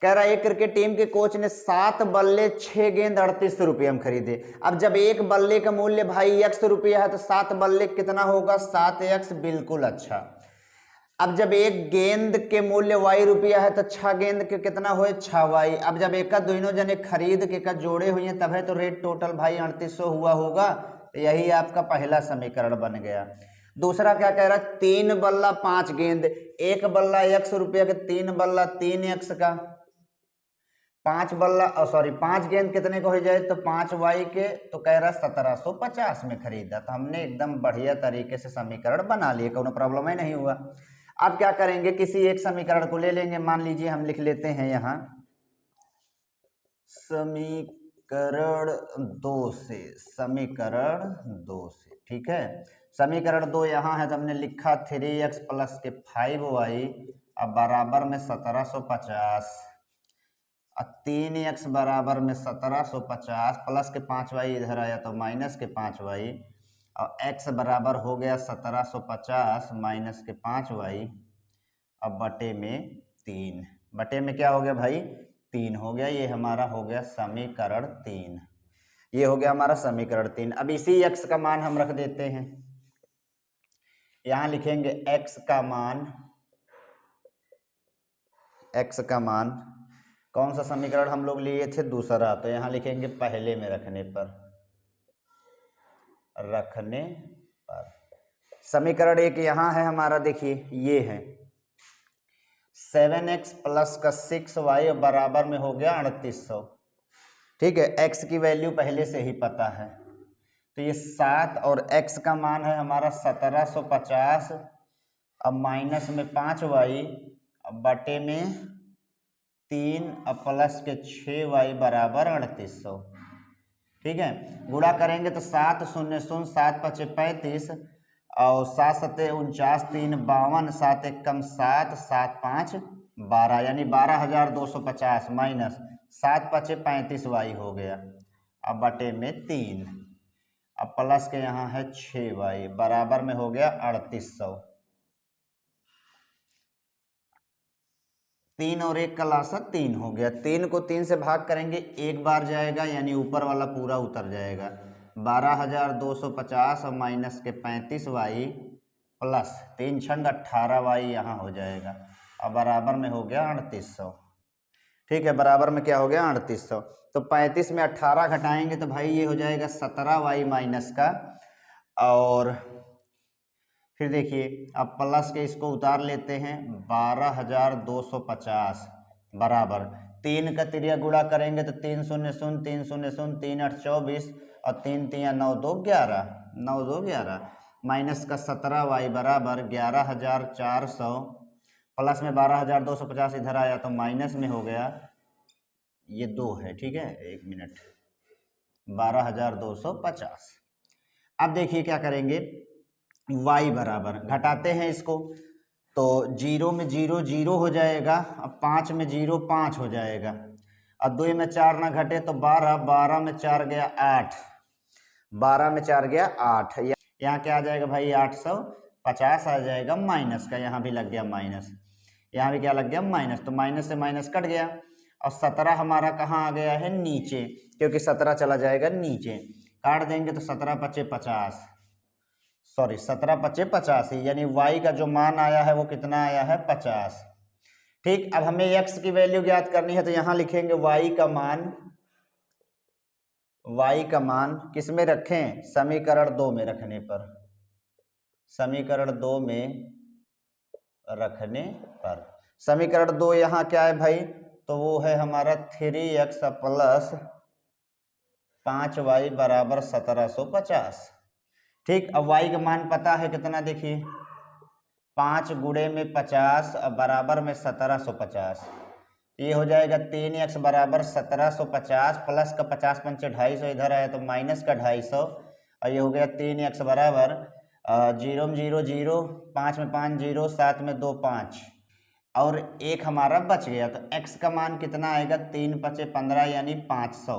Speaker 1: कह रहा है एक क्रिकेट टीम के कोच ने 7 बल्ले 6 गेंद ₹38 में खरीदे। अब जब एक बल्ले का मूल्य भाई ₹X है तो 7 बल्ले कितना होगा, 7X, बिल्कुल अच्छा। अब जब एक गेंद के मूल्य ₹Y है तो 6 गेंद के कितना हुए, 6Y। अब जब एक दोनों जने खरीद के का जोड़े हुए हैं तब है तो रेट टोटल भाई 3800 हुआ होगा। तो यही आपका पहला समीकरण बन गया। दूसरा क्या कह रहा है, 3 बल्ला 5 गेंद, एक बल्ला ₹X के 3 बल्ला 3X का, 5 गेंद कितने को हो जाए तो 5Y के, तो कह रहा 1750 में खरीदा। तो हमने एकदम बढ़िया तरीके से समीकरण बना लिए, कोई प्रॉब्लम ही नहीं हुआ। अब क्या करेंगे, किसी एक समीकरण को ले लेंगे, मान लीजिए हम लिख लेते हैं यहाँ समीकरण 2 से, ठीक है। समीकरण 2 यहाँ है तो हमने लिखा 3X प्लस के 5Y अब बराबर में 1750, 3X बराबर में 1750 प्लस के 5Y इधर आया तो माइनस के 5Y, और x बराबर हो गया 1750 माइनस के 5Y, अब बटे में 3, बटे में क्या हो गया भाई 3 हो गया। ये हमारा हो गया समीकरण 3, ये हो गया हमारा समीकरण 3। अब इसी x का मान हम रख देते हैं, यहाँ लिखेंगे x का मान कौन सा समीकरण हम लोग लिए थे, दूसरा, तो यहाँ लिखेंगे पहले में रखने पर समीकरण 1 यहाँ है हमारा, देखिए ये है 7x प्लस का 6y बराबर में हो गया 3800, ठीक है। x की वैल्यू पहले से ही पता है तो ये 7 और x का मान है हमारा 1750, अब माइनस में 5y अब बटे में 3 अब प्लस के 6y बराबर 3800, ठीक है। गुणा करेंगे तो 7 शून्य 7 5 35 और 7 7 49 3 52 7 1 कम 7 7 5 12 यानी 12250 माइनस 7 5 35Y हो गया, अब बटे में 3 अब प्लस के यहाँ है 6Y बराबर में हो गया 3800। 3 और 1 का लासा 3 हो गया, 3 को 3 से भाग करेंगे एक बार जाएगा यानी ऊपर वाला पूरा उतर जाएगा, 12250 और माइनस के 35Y प्लस 3 छंग 18Y यहाँ हो जाएगा, अब बराबर में हो गया 3800, ठीक है। बराबर में क्या हो गया 3800, तो 35 में 18 घटाएंगे तो भाई ये हो जाएगा 17Y माइनस का, और फिर देखिए अब प्लस के इसको उतार लेते हैं 12250 बराबर 3 का तिरिया गुणा करेंगे तो 3 शून्य 3 शून्य 3 8 24 और 3 3 9 2 11 9 2 11 माइनस का 17Y बराबर 11400 प्लस में 12250 इधर आया तो माइनस में हो गया, ये 2 है, ठीक है, 1 मिनट, 12250। अब देखिए क्या करेंगे, y बराबर घटाते हैं इसको तो 0 में 0 0 हो जाएगा, अब 5 में 0 5 हो जाएगा, अब 2 में 4 ना घटे तो 12 12 में 4 गया 8 12 में 4 गया 8, यहाँ क्या आ जाएगा भाई 850 आ जाएगा माइनस का, यहाँ भी लग गया माइनस, यहाँ भी क्या लग गया माइनस, तो माइनस से माइनस कट गया, और 17 हमारा कहाँ आ गया है नीचे, क्योंकि 17 चला जाएगा नीचे, काट देंगे तो 17 5 50 सॉरी 17 5 85 यानी y का जो मान आया है वो कितना आया है 50, ठीक। अब हमें x की वैल्यू ज्ञात करनी है तो यहाँ लिखेंगे y का मान किस में रखें, समीकरण 2 में रखने पर, समीकरण 2 में रखने पर, समीकरण 2 यहाँ क्या है भाई, तो वो है हमारा 3x प्लस 5y बराबर 1750, ठीक, अब y का मान पता है कितना, देखिए 5 गुणे में 50 बराबर में 1750। ये हो जाएगा 3x बराबर 1750 प्लस का 50 पंचे 250 इधर आया तो माइनस का 250 और ये हो गया 3x बराबर 0 में 0 0, 5 में 5 0, 7 में 2 5 और एक हमारा बच गया। तो x का मान कितना आएगा, 3 पचे 15 यानी 500।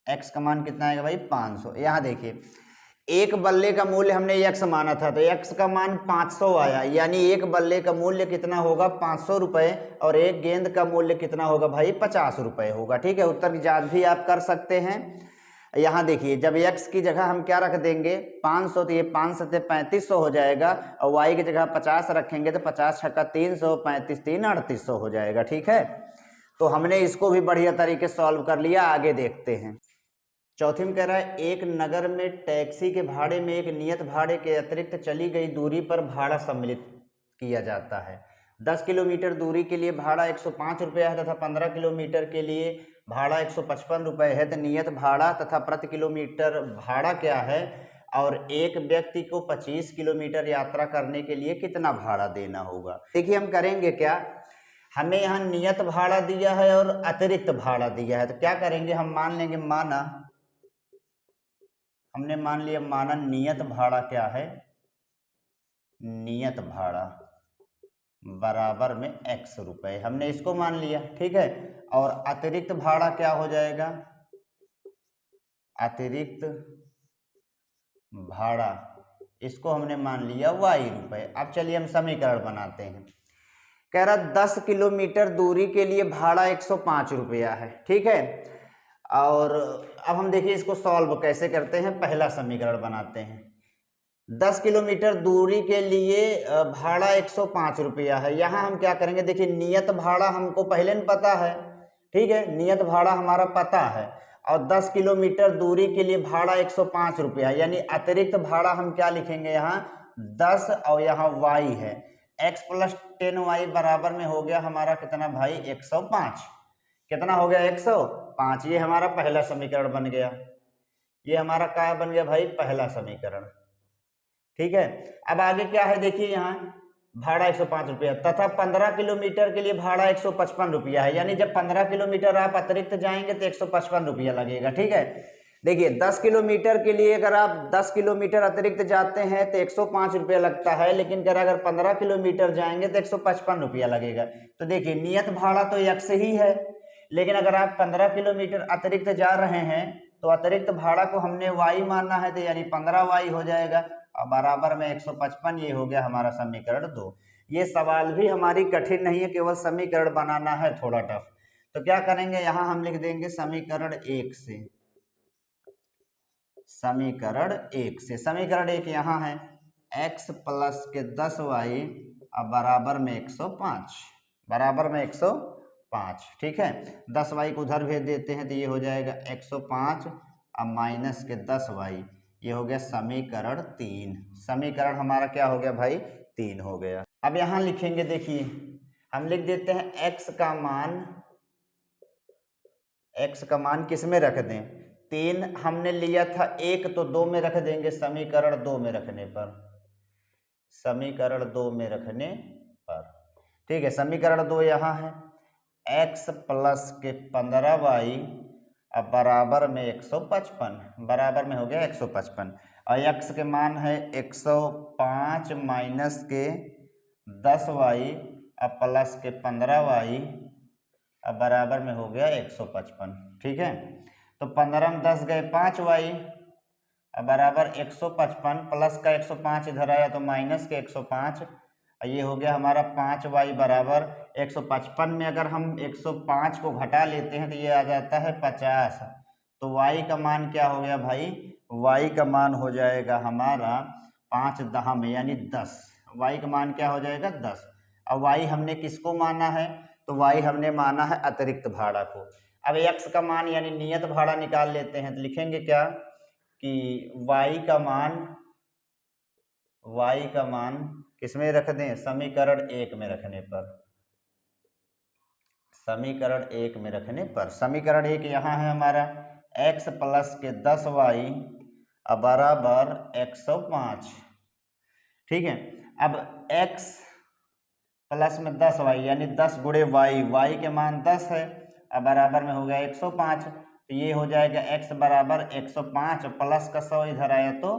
Speaker 1: x का मान कितना आएगा भाई, 500। यहाँ देखिए एक बल्ले का मूल्य हमने x माना था तो x का मान 500 आया, यानी एक बल्ले का मूल्य कितना होगा, 500 रुपये, और एक गेंद का मूल्य कितना होगा भाई, 50 रुपये होगा। ठीक है, उत्तर की जांच भी आप कर सकते हैं। यहाँ देखिए जब x की जगह हम क्या रख देंगे 500 तो ये 5 से 3500 हो जाएगा, और y की जगह 50 रखेंगे तो 50 छक्का 300, 35 3 3800 हो जाएगा। ठीक है, तो हमने इसको भी बढ़िया तरीके से सॉल्व कर लिया। आगे देखते हैं। चौथी में कह रहा है एक नगर में टैक्सी के भाड़े में एक नियत भाड़े के अतिरिक्त चली गई दूरी पर भाड़ा सम्मिलित किया जाता है। 10 किलोमीटर दूरी के लिए भाड़ा 105 रुपया है तथा 15 किलोमीटर के लिए भाड़ा 155 रुपये है। तो नियत भाड़ा तथा प्रति किलोमीटर भाड़ा क्या है, और एक व्यक्ति को 25 किलोमीटर यात्रा करने के लिए कितना भाड़ा देना होगा। देखिए हम करेंगे क्या, हमें यहाँ नियत भाड़ा दिया है और अतिरिक्त भाड़ा दिया है, तो क्या करेंगे हम मान लेंगे, हमने मान लिया माना नियत भाड़ा क्या है, नियत भाड़ा बराबर में x रुपए, हमने इसको मान लिया। ठीक है, और अतिरिक्त भाड़ा क्या हो जाएगा, अतिरिक्त भाड़ा इसको हमने मान लिया y रुपए। अब चलिए हम समीकरण बनाते हैं। कह रहा 10 किलोमीटर दूरी के लिए भाड़ा 105 रुपया है। ठीक है, और अब हम देखिए इसको सॉल्व कैसे करते हैं। पहला समीकरण बनाते हैं। 10 किलोमीटर दूरी के लिए भाड़ा 105 रुपया है। यहाँ हम क्या करेंगे, देखिए नियत भाड़ा हमको पहले नहीं पता है। ठीक है, नियत भाड़ा हमारा पता है, और 10 किलोमीटर दूरी के लिए भाड़ा 105 रुपया, यानी अतिरिक्त भाड़ा हम क्या लिखेंगे, यहाँ 10 और यहाँ y है, x प्लस 10y बराबर में हो गया हमारा कितना भाई, 105। कितना हो गया, 105। ये हमारा पहला समीकरण बन गया। ये हमारा क्या बन गया भाई, पहला समीकरण। ठीक है, अब आगे क्या है, देखिए यहाँ भाड़ा 105 रुपया तथा 15 किलोमीटर के लिए भाड़ा 155 रुपया है, यानी जब 15 किलोमीटर आप अतिरिक्त जाएंगे तो 155 रुपया लगेगा। ठीक है, देखिए 10 किलोमीटर के लिए अगर आप 10 किलोमीटर अतिरिक्त जाते हैं तो 105 रुपया लगता है, लेकिन अगर 15 किलोमीटर जाएंगे तो 155 रुपया लगेगा। तो देखिए नियत भाड़ा तो x ही है, लेकिन अगर आप 15 किलोमीटर अतिरिक्त जा रहे हैं तो अतिरिक्त भाड़ा को हमने y मानना है, तो यानी 15y हो जाएगा, और बराबर में 155। ये हो गया हमारा समीकरण 2। ये सवाल भी हमारी कठिन नहीं है, केवल समीकरण बनाना है थोड़ा टफ। तो क्या करेंगे, यहाँ हम लिख देंगे समीकरण 1 से, समीकरण 1 से। समीकरण 1 यहाँ है x प्लस के 10y अब बराबर में 105, बराबर में 105। ठीक है, 10y को उधर भेज देते हैं तो ये हो जाएगा 105 अब माइनस के 10y, ये हो गया समीकरण 3। समीकरण हमारा क्या हो गया भाई, 3 हो गया। अब यहाँ लिखेंगे, देखिए हम लिख देते हैं x का मान किस में रख दें, 3 हमने लिया था 1 तो 2 में रख देंगे, समीकरण 2 में रखने पर, समीकरण 2 में रखने पर। ठीक है, समीकरण 2 यहाँ है x प्लस के 15y अब बराबर में 155, बराबर में हो गया 155, और x के मान है 105 माइनस के 10y अब प्लस के 15y अब बराबर में हो गया 155। ठीक है, तो 15 में 10 गए 5y अब बराबर 155 प्लस का 105 इधर आया तो माइनस के 105, ये हो गया हमारा 5y बराबर 155 में अगर हम 105 को घटा लेते हैं तो ये आ जाता है 50। तो y का मान क्या हो गया भाई, y का मान हो जाएगा हमारा 5 10 में यानी 10, y का मान क्या हो जाएगा 10। अब y हमने किसको माना है, तो y हमने माना है अतिरिक्त भाड़ा को। अब x का मान यानी नियत भाड़ा निकाल लेते हैं, तो लिखेंगे क्या कि y का मान किसमें रख दें, समीकरण 1 में रखने पर, समीकरण 1 में रखने पर। समीकरण 1 यहाँ है हमारा x प्लस के 10y अब बराबर 105। ठीक है, अब x प्लस में 10y यानी 10 गुणे y के मान 10 है, अब बराबर में हो गया 105। तो ये हो जाएगा x बराबर 105 प्लस का 100 इधर आया तो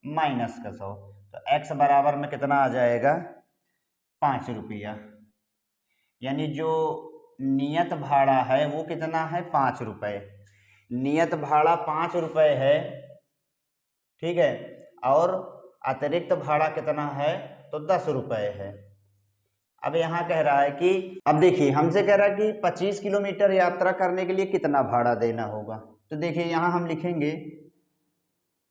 Speaker 1: माइनस का 100, तो x बराबर में कितना आ जाएगा 5 रुपया। यानी जो नियत भाड़ा है वो कितना है 5 रुपये, नियत भाड़ा 5 रुपये है। ठीक है, और अतिरिक्त भाड़ा कितना है तो 10 रुपये है। अब यहाँ कह रहा है कि अब देखिए हमसे कह रहा है कि 25 किलोमीटर यात्रा करने के लिए कितना भाड़ा देना होगा। तो देखिए यहाँ हम लिखेंगे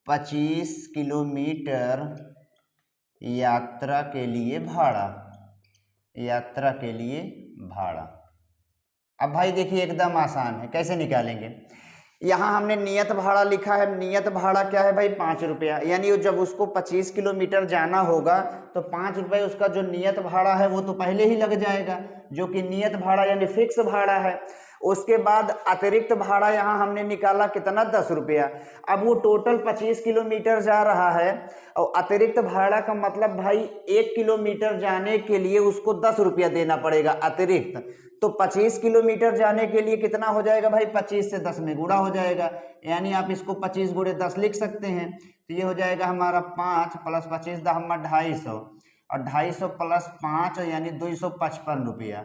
Speaker 1: 25 किलोमीटर यात्रा के लिए भाड़ा, यात्रा के लिए भाड़ा। अब भाई देखिए एकदम आसान है, कैसे निकालेंगे। यहाँ हमने नियत भाड़ा लिखा है, नियत भाड़ा क्या है भाई 5 रुपया, यानी जब उसको 25 किलोमीटर जाना होगा तो 5 रुपये उसका जो नियत भाड़ा है वो तो पहले ही लग जाएगा, जो कि नियत भाड़ा यानी फिक्स भाड़ा है। उसके बाद अतिरिक्त भाड़ा यहाँ हमने निकाला कितना 10 रुपया। अब वो टोटल 25 किलोमीटर जा रहा है और अतिरिक्त भाड़ा का मतलब भाई 1 किलोमीटर जाने के लिए उसको 10 रुपया देना पड़ेगा अतिरिक्त। तो 25 किलोमीटर जाने के लिए कितना हो जाएगा भाई 25 से 10 में गुणा हो जाएगा, यानी आप इसको 25 गुणे 10 लिख सकते हैं। तो ये हो जाएगा हमारा 5 प्लस 25 250 और 250 प्लस 5 यानी 255 रुपया।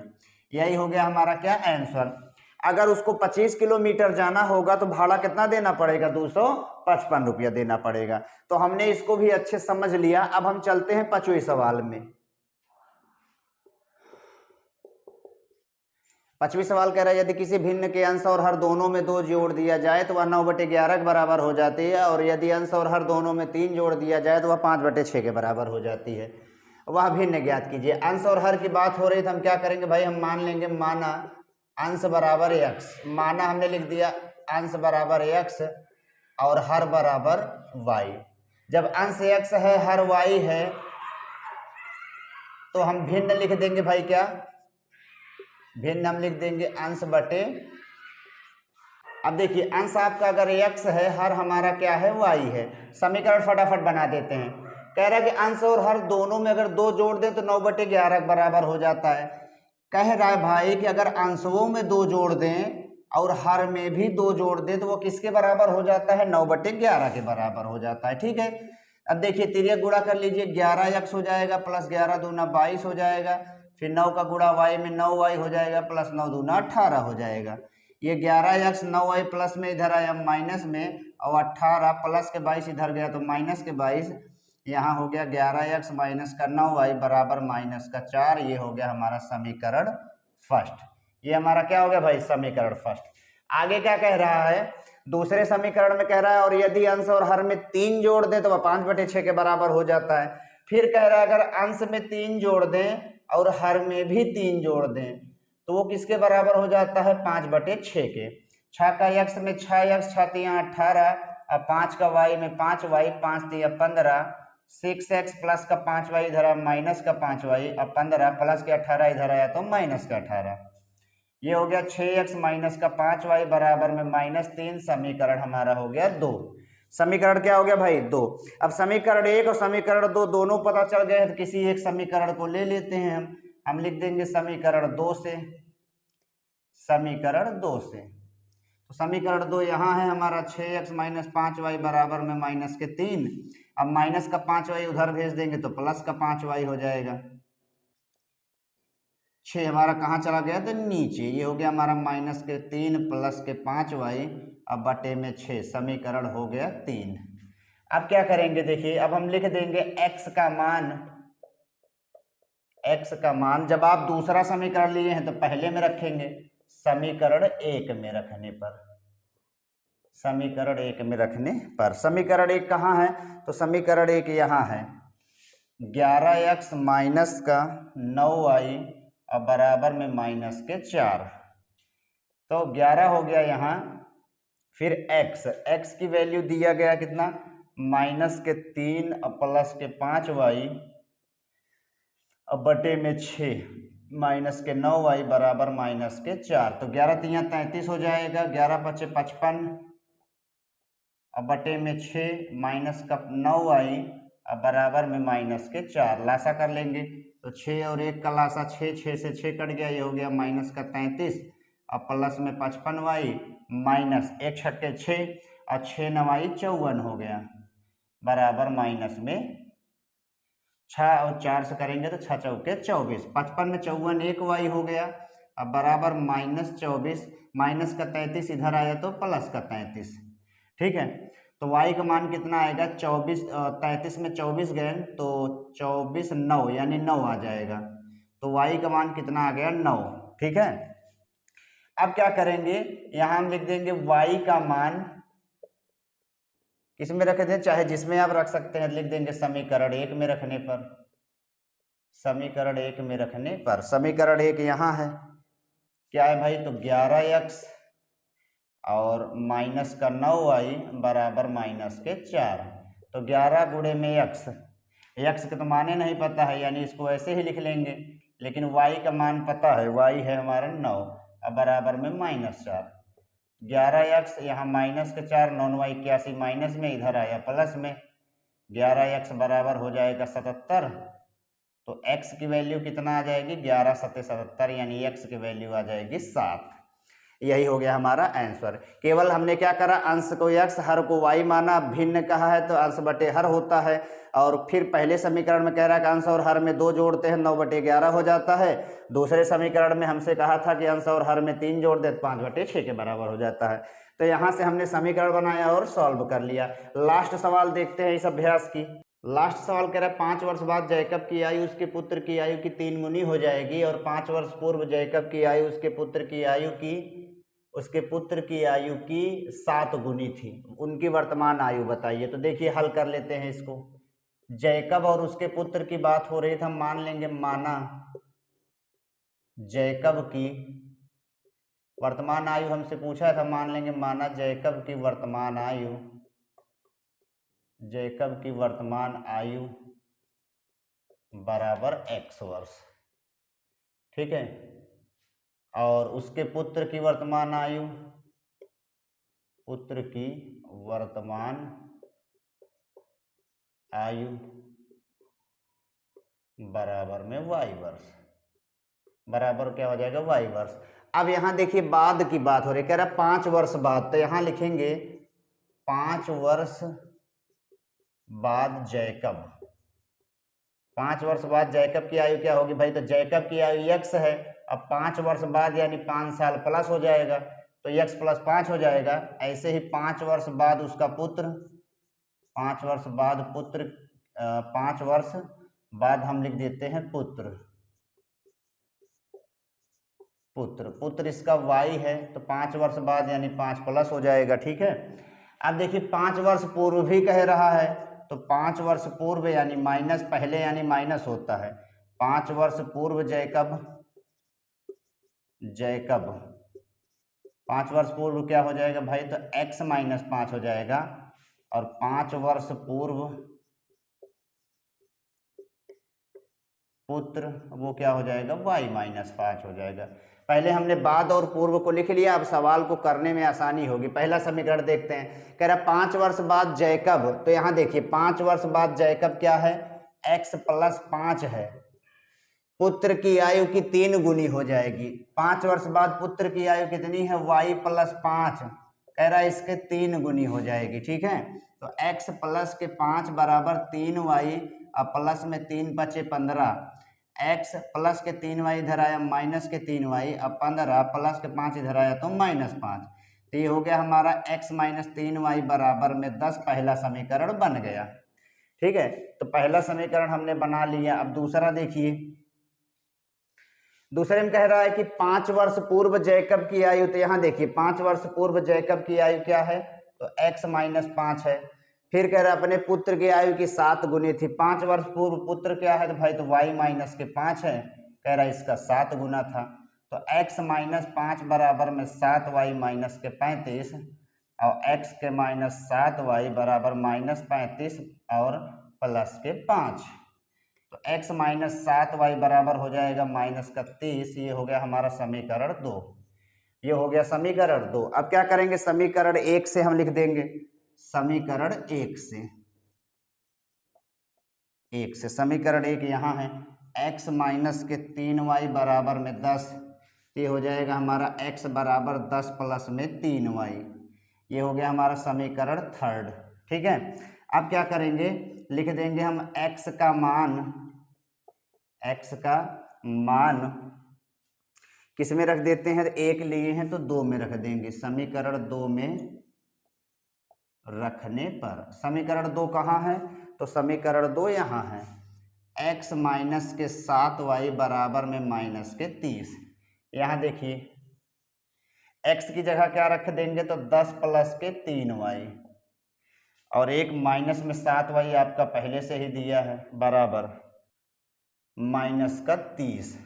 Speaker 1: यही हो गया हमारा क्या आंसर। अगर उसको 25 किलोमीटर जाना होगा तो भाड़ा कितना देना पड़ेगा 255 रुपया देना पड़ेगा। तो हमने इसको भी अच्छे समझ लिया। अब हम चलते हैं 5वें सवाल में। 5वां सवाल कह रहा है यदि किसी भिन्न के अंश और हर दोनों में 2 जोड़ दिया जाए तो वह 9/11 के बराबर हो जाती है, और यदि अंश और हर दोनों में 3 जोड़ दिया जाए तो वह 5/6 के बराबर हो जाती है। वह भिन्न ज्ञात कीजिए। अंश और हर की बात हो रही तो हम क्या करेंगे भाई, हम मान लेंगे माना अंश बराबर x, माना हमने लिख दिया अंश बराबर x और हर बराबर y। जब अंश x है हर y है तो हम भिन्न लिख देंगे भाई, क्या भिन्न हम लिख देंगे अंश बटे। अब देखिए अंश आपका अगर x है, हर हमारा क्या है y है। समीकरण फटाफट बना देते हैं। कह रहा है कि अंश और हर दोनों में अगर 2 जोड़ दें तो 9/11 बराबर हो जाता है। कह रहा है भाई कि अगर अंशों में 2 जोड़ दें और हर में भी 2 जोड़ दें तो वो किसके बराबर हो जाता है 9/11 के बराबर हो जाता है। ठीक है, अब देखिए तिर्यक गुणा कर लीजिए, 11x हो जाएगा प्लस 11 दूना 22 हो जाएगा, फिर 9 का गुणा y में 9y हो जाएगा प्लस 9 दूना 18 हो जाएगा। ये 11x 9y प्लस में इधर आया माइनस में, और 18 प्लस के 22 इधर गया तो माइनस के 22, यहाँ हो गया 11x माइनस का 9y बराबर माइनस का 4। ये हो गया हमारा समीकरण फर्स्ट। ये हमारा क्या हो गया भाई समीकरण फर्स्ट। आगे क्या कह रहा है, दूसरे समीकरण में कह रहा है और यदि अंश और हर में 3 जोड़ दें तो वह 5/6 के बराबर हो जाता है। फिर कह रहा है अगर अंश में 3 जोड़ दें और हर में भी 3 जोड़ दें तो वो किसके बराबर हो जाता है 5/6 के। 6 का x में 6x 6 3 18, अब 5 का y में 5y 5 3 15, 6x प्लस का 5y इधर आया माइनस का 5y, अब 15 प्लस के 18 इधर आया तो माइनस का 18। ये हो गया 6x माइनस का 5y बराबर में -3। समीकरण हमारा हो गया 2। समीकरण क्या हो गया भाई 2। अब समीकरण 1 और समीकरण 2 दोनों पता चल गए हैं तो किसी एक समीकरण को ले लेते हैं हम लिख देंगे समीकरण 2 से, समीकरण 2 से। तो समीकरण 2 यहाँ है हमारा 6x माइनस 5y बराबर में -3। अब माइनस का 5y उधर भेज देंगे तो प्लस का 5y हो जाएगा। 6 हमारा कहाँ चला गया तो नीचे, ये हो गया हमारा -3 प्लस के 5y अब बटे में 6। समीकरण हो गया 3। अब क्या करेंगे देखिए, अब हम लिख देंगे x का मान, x का मान जब आप दूसरा समीकरण लिए हैं तो पहले में रखेंगे, समीकरण 1 में रखने पर, समीकरण 1 में रखने पर। समीकरण 1 कहाँ है तो समीकरण 1 यहाँ है 11x माइनस का 9y और बराबर में माइनस के 4। तो 11 हो गया यहाँ, फिर x की वैल्यू दिया गया कितना -3 और प्लस के 5y और बटे में 6 माइनस के 9y बराबर माइनस के 4। तो 11 3 33 हो जाएगा, 11 × 5 = 55 और बटे में 6 माइनस का 9y अब बराबर में माइनस के 4 लासा कर लेंगे तो 6 और 1 का लासा 6, 6 से 6 कट गया, ये हो गया माइनस का 33 अब प्लस में 55y माइनस 1 छक्के 6 और 6 9y 54 हो गया बराबर माइनस में 6 और 4 से करेंगे तो 6 चौके 24, 55 में 54 1y हो गया अब बराबर माइनस 24 माइनस का 33 इधर आया तो प्लस का 33। ठीक है, तो y का मान कितना आएगा 24, 33 में 24 गए तो 24 9 यानी 9 आ जाएगा, तो y का मान कितना आ गया 9। ठीक है, अब क्या करेंगे यहाँ हम लिख देंगे y का मान किस में रख दें, चाहे जिसमें आप रख सकते हैं, लिख देंगे समीकरण 1 में रखने पर, समीकरण 1 में रखने पर समीकरण 1 यहाँ है क्या है भाई, तो 11x और माइनस का 9y बराबर माइनस के 4, तो 11 गुणे में x, x के तो माने नहीं पता है यानी इसको ऐसे ही लिख लेंगे, लेकिन y का मान पता है, y है हमारा 9 अब बराबर में माइनस 4, 11x यहाँ माइनस के 4 9y 81 माइनस में इधर आया प्लस में 11x बराबर हो जाएगा 77, तो x की वैल्यू कितना आ जाएगी 11 7 77 यानी x की वैल्यू आ जाएगी 7। यही हो गया हमारा आंसर। केवल हमने क्या करा, अंश को x हर को y माना, भिन्न कहा है तो अंश बटे हर होता है, और फिर पहले समीकरण में कह रहा है कि अंश और हर में 2 जोड़ते हैं 9 बटे 11 हो जाता है, दूसरे समीकरण में हमसे कहा था कि अंश और हर में 3 जोड़ दे 5 बटे 6 के बराबर हो जाता है। तो यहाँ से हमने समीकरण बनाया और सॉल्व कर लिया। लास्ट सवाल देखते हैं इस अभ्यास की। लास्ट सवाल कह रहा है 5 वर्ष बाद जैकब की आयु उसके पुत्र की आयु की 3 गुनी हो जाएगी और 5 वर्ष पूर्व जैकब की आयु उसके पुत्र की आयु की 7 गुनी थी, उनकी वर्तमान आयु बताइए। तो देखिए हल कर लेते हैं इसको। जैकब और उसके पुत्र की बात हो रही थी, हम मान लेंगे माना जैकब की वर्तमान आयु हमसे पूछा था, मान लेंगे माना जैकब की वर्तमान आयु बराबर x वर्ष। ठीक है, और उसके पुत्र की वर्तमान आयु बराबर में y वर्ष, बराबर क्या हो जाएगा y वर्ष। अब यहाँ देखिए बाद की बात हो रही, कह रहा 5 वर्ष बाद, तो यहाँ लिखेंगे 5 वर्ष बाद जैकब, 5 वर्ष बाद जैकब की आयु क्या होगी भाई, तो जैकब की आयु x है, अब 5 वर्ष बाद यानी 5 साल प्लस हो जाएगा तो x प्लस 5 हो जाएगा। ऐसे ही 5 वर्ष बाद उसका पुत्र, 5 वर्ष बाद हम लिख देते हैं पुत्र इसका y है, तो 5 वर्ष बाद यानी 5 प्लस हो जाएगा। ठीक है, अब देखिए 5 वर्ष पूर्व भी कह रहा है, तो 5 वर्ष पूर्व यानी माइनस, पहले यानी माइनस होता है, 5 वर्ष पूर्व जैकब 5 वर्ष पूर्व क्या हो जाएगा भाई, तो x माइनस 5 हो जाएगा, और 5 वर्ष पूर्व पुत्र वो क्या हो जाएगा y माइनस 5 हो जाएगा। पहले हमने बाद और पूर्व को लिख लिया, अब सवाल को करने में आसानी होगी। पहला समीकरण देखते हैं, कह रहा 5 वर्ष बाद जैकब, तो यहाँ देखिए 5 वर्ष बाद जैकब क्या है, x प्लस 5 है, पुत्र की आयु की 3 गुनी हो जाएगी। 5 वर्ष बाद पुत्र की आयु कितनी है, y प्लस 5, कह रहा है इसके 3 गुनी हो जाएगी। ठीक है, तो x प्लस के 5 बराबर 3y, अब प्लस में 3 बचे 15, x प्लस के 3y इधर आया माइनस के 3y, अब 15 प्लस के 5 इधर आया तो माइनस 5, तो ये हो गया हमारा x माइनस 3y बराबर में 10, पहला समीकरण बन गया। ठीक है, तो पहला समीकरण हमने बना लिया। अब दूसरा देखिए, दूसरे में कह रहा है कि 5 वर्ष पूर्व जैकब की आयु, तो यहाँ देखिए 5 वर्ष पूर्व जैकब की आयु क्या है, तो x माइनस 5 है। फिर कह रहा है अपने पुत्र की आयु की 7 गुनी थी, 5 वर्ष पूर्व पुत्र क्या है, तो भाई तो y माइनस के 5 है, कह रहा है इसका 7 गुना था, तो x माइनस 5 बराबर में 7y माइनस के 35, और x के माइनस 7y बराबर माइनस 35 और प्लस के 5, तो x माइनस 7y बराबर हो जाएगा माइनस का 30। ये हो गया हमारा समीकरण 2, ये हो गया समीकरण 2। अब क्या करेंगे, समीकरण 1 से हम लिख देंगे, समीकरण 1 से समीकरण 1 यहाँ है x माइनस के 3y बराबर में 10, ये हो जाएगा हमारा x बराबर 10 प्लस में 3y, ये हो गया हमारा समीकरण 3। ठीक है, अब क्या करेंगे, लिख देंगे हम x का मान किस में रख देते हैं, 1 लिए हैं तो 2 में रख देंगे, समीकरण 2 में रखने पर। समीकरण 2 कहाँ है, तो समीकरण 2 यहाँ है, x माइनस के 7y बराबर में माइनस के 30। यहाँ देखिए x की जगह क्या रख देंगे, तो 10 प्लस के 3y, और एक माइनस में 7y आपका पहले से ही दिया है बराबर माइनस का 30,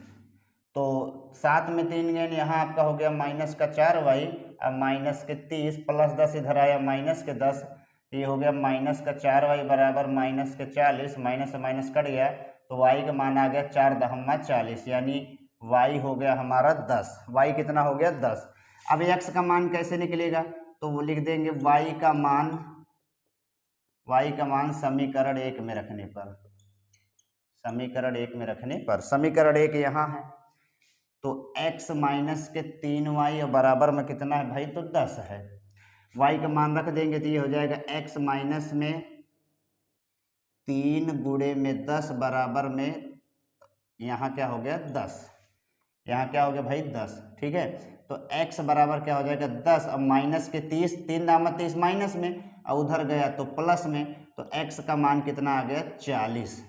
Speaker 1: तो 7 में 3 गए, यहाँ आपका हो गया माइनस का 4y, अब माइनस के 30 प्लस 10 इधर आया माइनस के 10, ये हो गया माइनस का 4y बराबर माइनस के 40, माइनस से माइनस कट गया तो y का मान आ गया 4 दहम्मा 40, यानी y हो गया हमारा 10। y कितना हो गया 10। अब x का मान कैसे निकलेगा, तो वो लिख देंगे y का मान समीकरण 1 में रखने पर, समीकरण 1 यहाँ है, तो x माइनस के 3y बराबर में कितना है भाई, तो 10 है, y का मान रख देंगे तो ये हो जाएगा x माइनस में 3 गुणे में 10 बराबर में, यहाँ क्या हो गया 10, यहाँ क्या हो गया भाई 10। ठीक है, तो x बराबर क्या हो जाएगा 10, अब माइनस के 30, 3 दामा 30 माइनस में, और उधर गया तो प्लस में, तो x का मान कितना आ गया 40,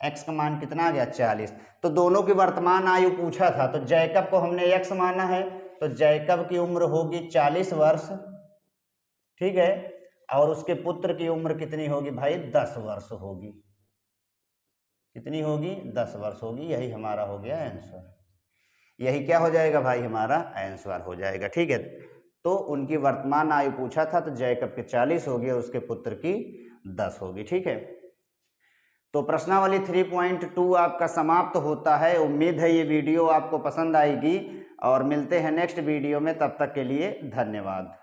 Speaker 1: x का मान कितना आ गया 40। तो दोनों की वर्तमान आयु पूछा था, तो जैकब को हमने x माना है, तो जैकब की उम्र होगी 40 वर्ष। ठीक है, और उसके पुत्र की उम्र कितनी होगी भाई 10 वर्ष होगी, कितनी होगी 10 वर्ष होगी, यही हमारा हो गया आंसर, यही क्या हो जाएगा भाई हमारा आंसर हो जाएगा। ठीक है, तो उनकी वर्तमान आयु पूछा था, तो जैकब के 40 होगी और उसके पुत्र की 10 होगी। ठीक है, तो प्रश्नावली 3.2 आपका समाप्त होता है। उम्मीद है ये वीडियो आपको पसंद आएगी, और मिलते हैं नेक्स्ट वीडियो में, तब तक के लिए धन्यवाद।